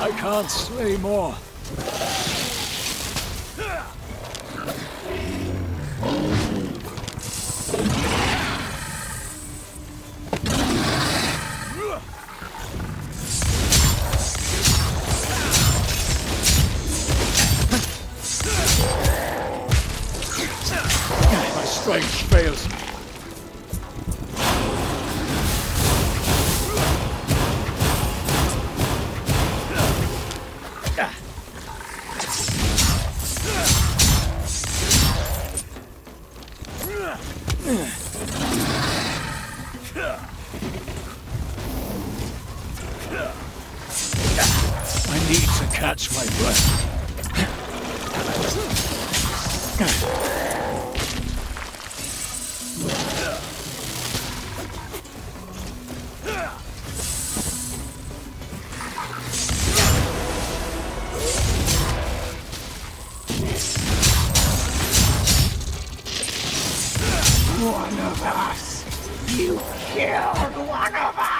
I can't slay more. My strength fails me. I need to catch my breath.
One of us! You killed one of us!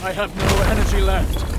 I have no energy left.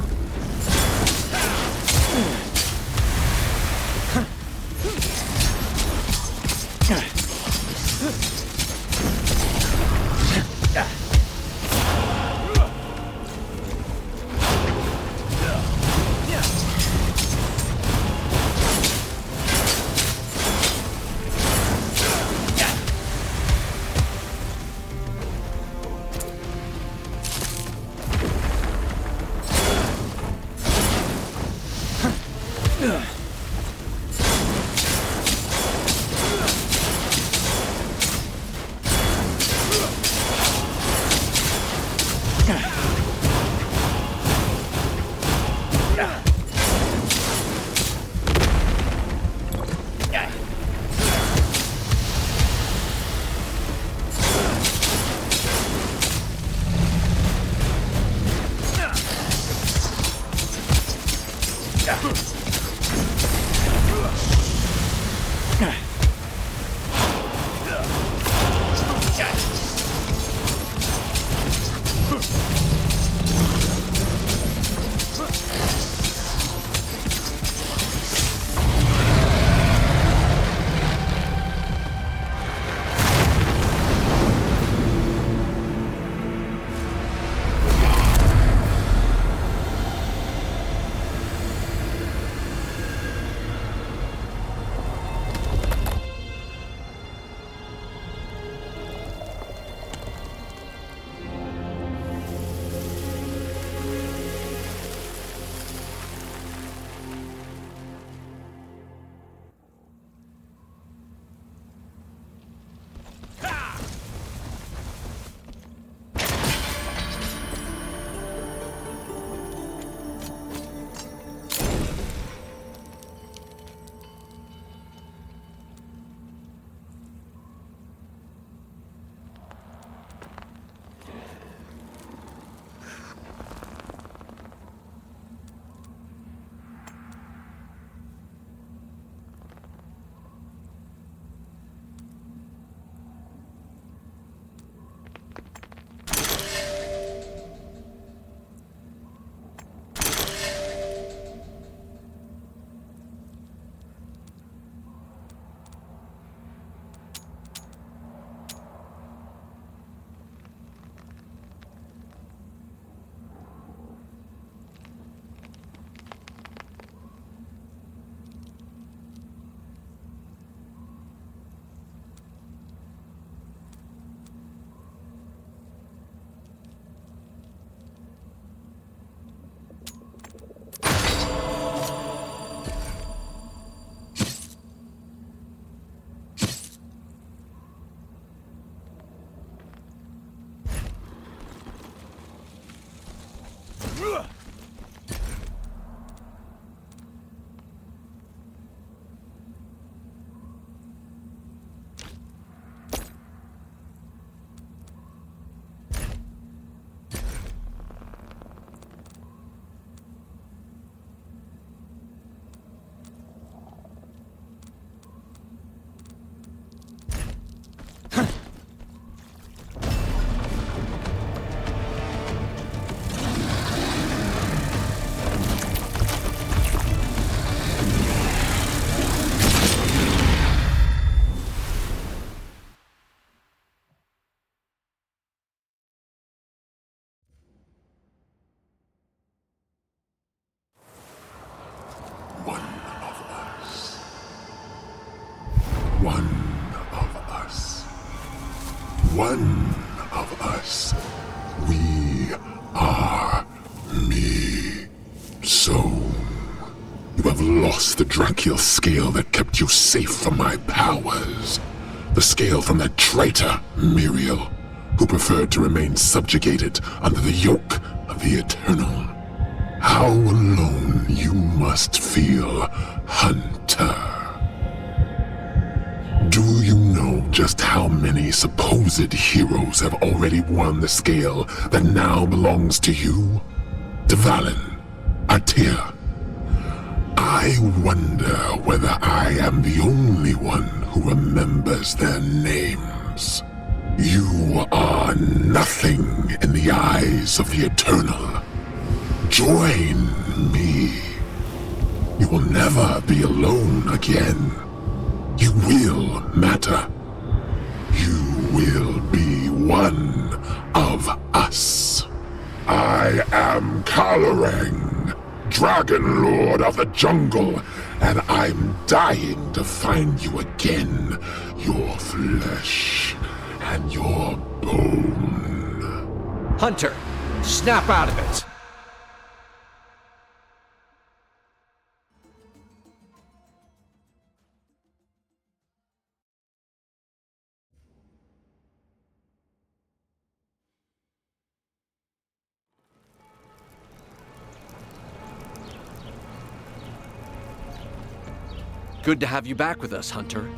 One of us. We are me. So, you have lost the Drakiel scale that kept you safe from my powers. The scale from that traitor, Muriel, who preferred to remain subjugated under the yoke of the Eternal. How alone you must feel, Hunter. Do you know just how many supposed heroes have already won the scale that now belongs to you? Dvalin, Artea. I wonder whether I am the only one who remembers their names. You are nothing in the eyes of the Eternal. Join me. You will never be alone again. You will matter. You will be one of us. I am Kaloreng, Dragon Lord of the Jungle, and I'm dying to find you again, your flesh and your bone.
Hunter, snap out of it! Good to have you back with us, Hunter.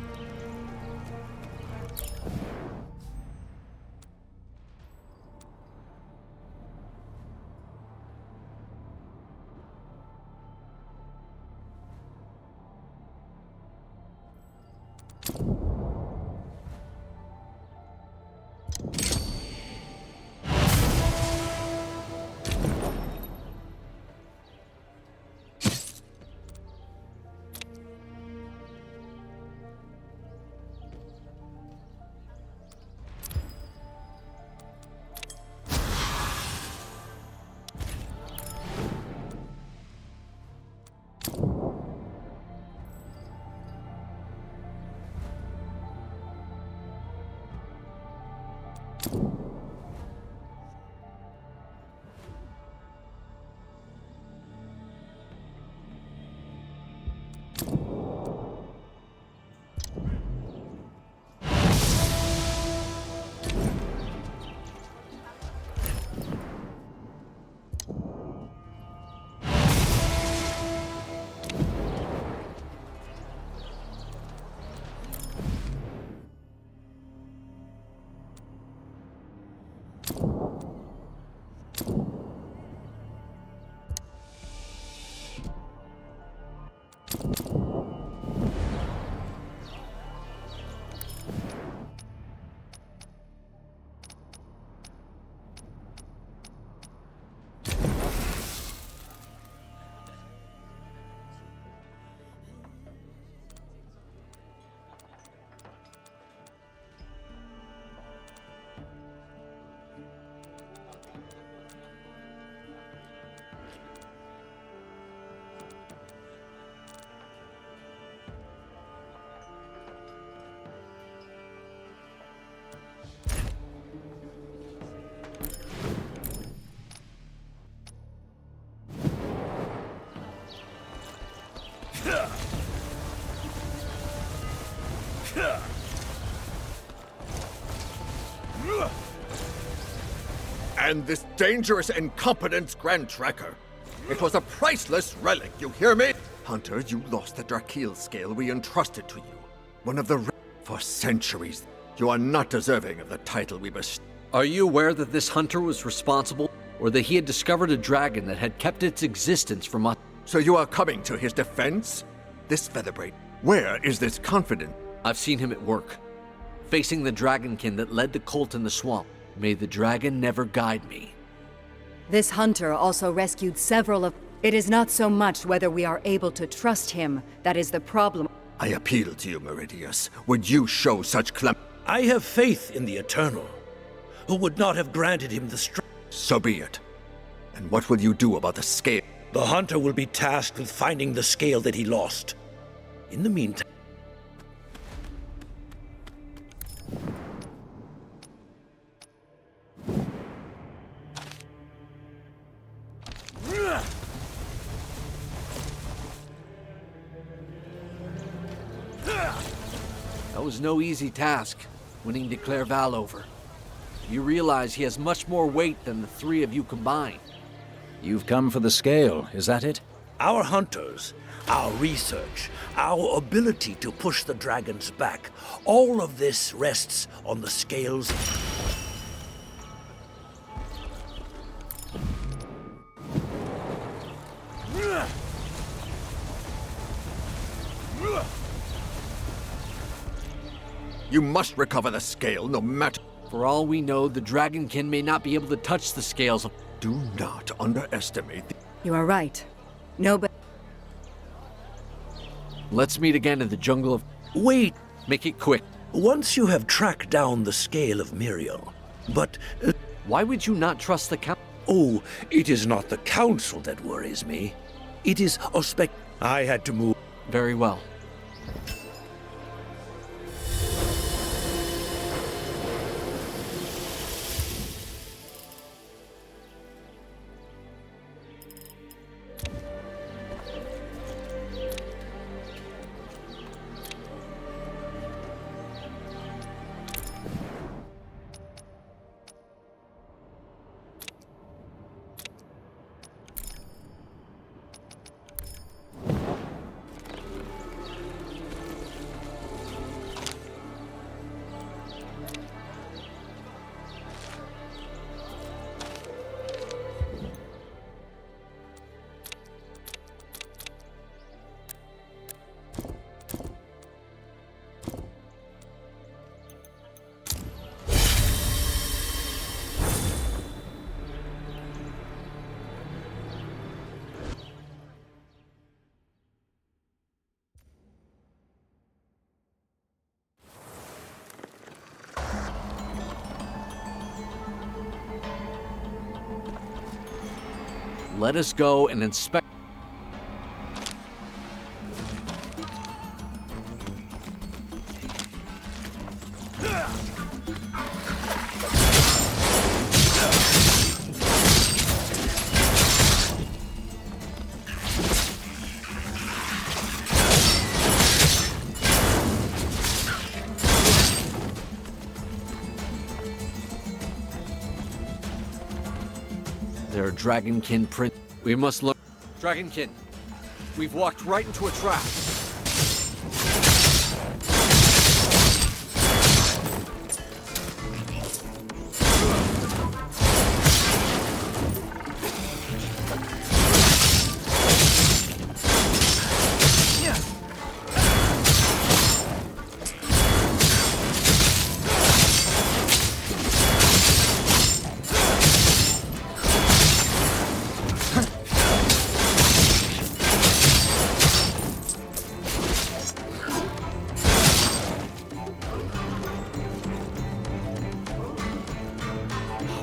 And this dangerous, incompetent Grand Tracker. It was a priceless relic, you hear me? Hunter, you lost the Drakil scale we entrusted to you. One of the for centuries. You are not deserving of the title we bestowed.
Are you aware that this hunter was responsible, or that he had discovered a dragon that had kept its existence from us?
So you are coming to his defense? This featherbraid, where is this confidence?
I've seen him at work, facing the Dragonkin that led the cult in the swamp. May the dragon never guide me.
This hunter also rescued several of... It is not so much whether we are able to trust him that is the problem.
I appeal to you, Meridius. Would you show such
I have faith in the Eternal, who would not have granted him the strength.
So be it. And what will you do about the scale?
The hunter will be tasked with finding the scale that he lost. In the meantime...
That was no easy task, winning de Clairval over. You realize he has much more weight than the three of you combined.
You've come for the scale, is that it?
Our hunters, our research, our ability to push the dragons back, all of this rests on the scales.
You must recover the scale, no matter...
For all we know, the Dragonkin may not be able to touch the scales of...
Do not underestimate the...
You are right. No, but...
Let's meet again in the jungle of...
Wait!
Make it quick.
Once you have tracked down the scale of Muriel, but...
Why would you not trust the council?
Oh, it is not the council that worries me. It is I had to move...
Very well. Let us go and inspect... There are Dragonkin print. We must look. Dragonkin, we've walked right into a trap.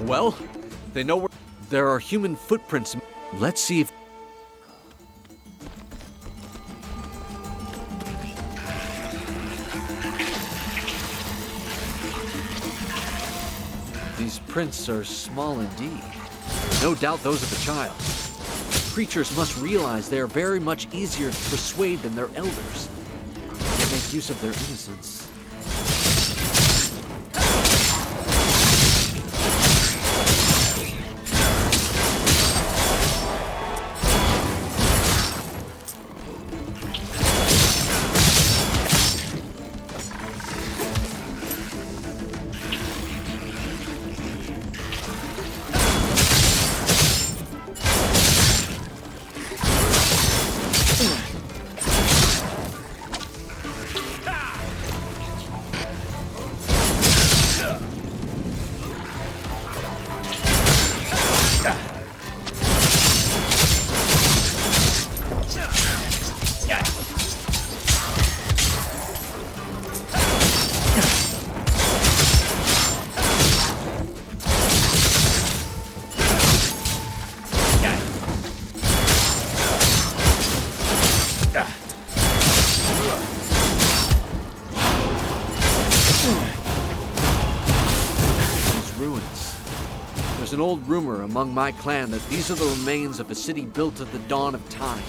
Well, they know where there are human footprints. Let's see if... These prints are small indeed. No doubt those of a child. Creatures must realize they are very much easier to persuade than their elders. They make use of their innocence. There's an old rumor among my clan that these are the remains of a city built at the dawn of time.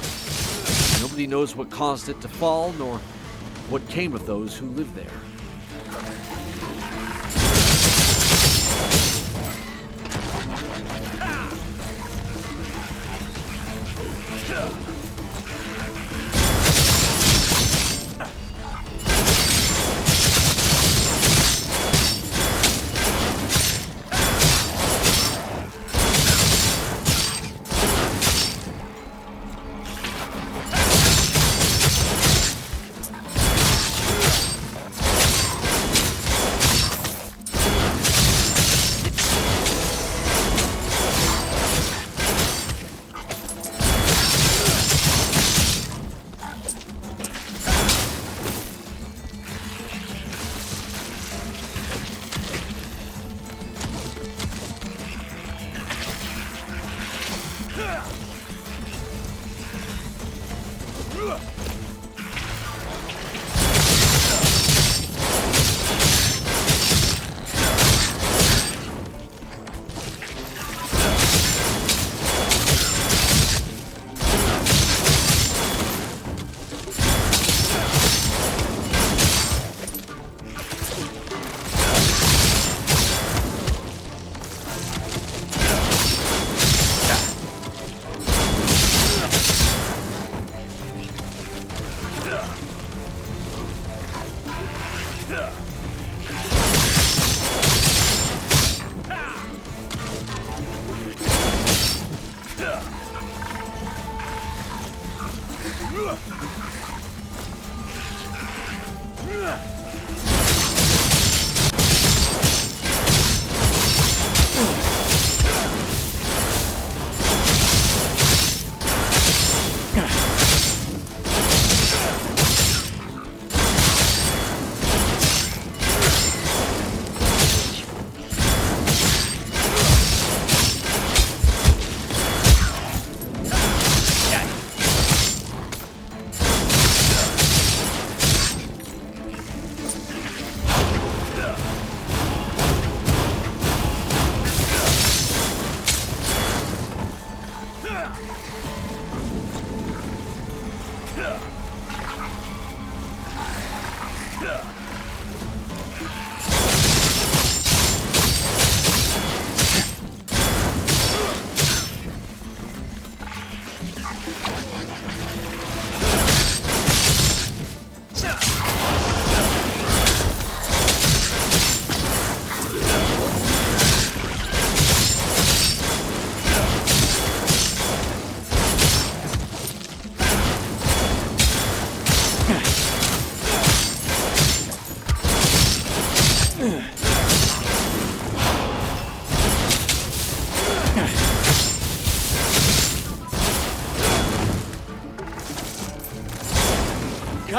Nobody knows what caused it to fall, nor what came of those who lived there.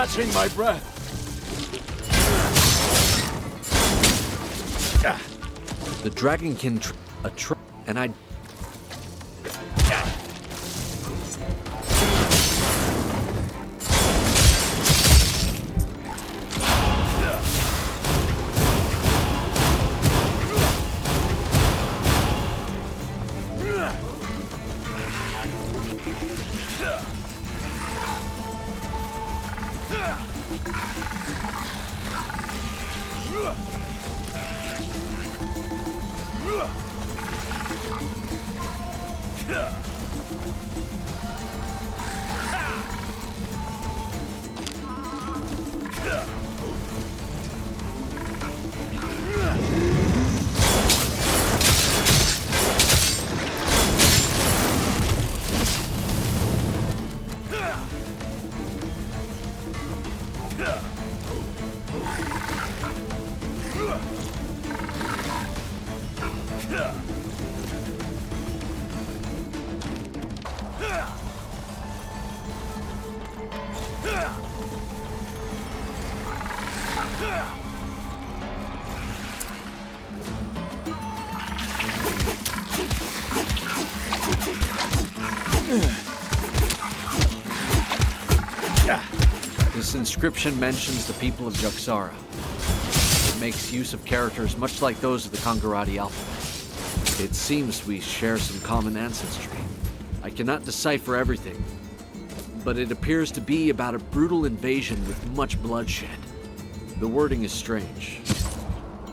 catching my breath.
The Dragonkin and I... This inscription mentions the people of Jaxara. It makes use of characters much like those of the Kongarati alphabet. It seems we share some common ancestry. I cannot decipher everything, but it appears to be about a brutal invasion with much bloodshed. The wording is strange,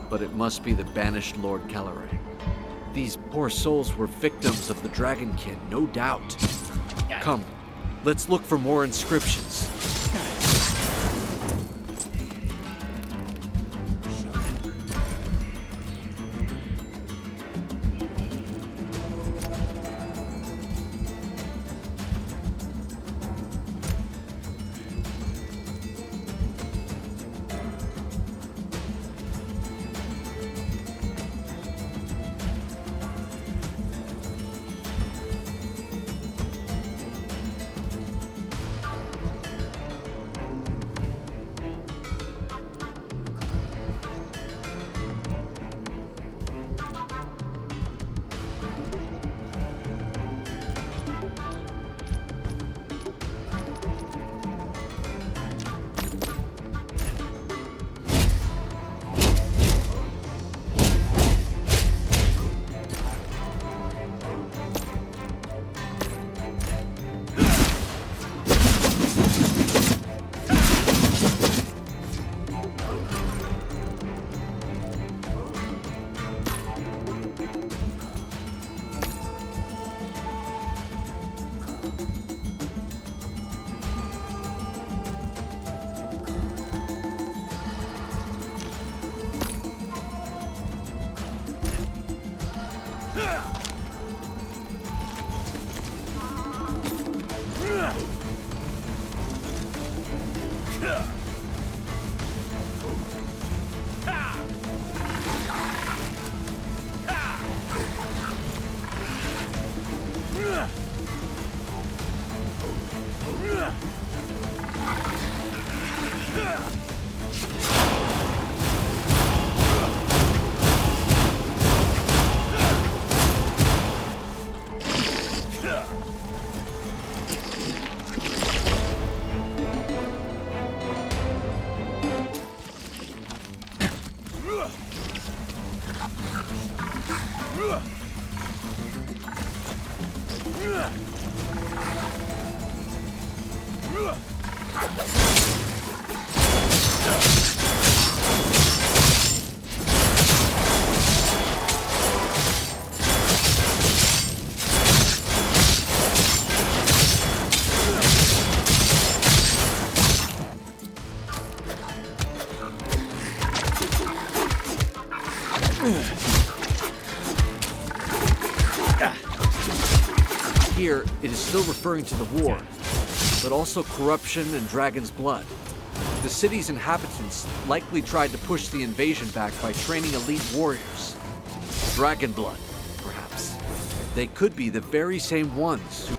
but it must be the banished Lord Calaray. These poor souls were victims of the Dragonkin, no doubt. Come, let's look for more inscriptions. Here, it is still referring to the war, but also corruption and dragon's blood. The city's inhabitants likely tried to push the invasion back by training elite warriors. Dragon blood, perhaps. They could be the very same ones who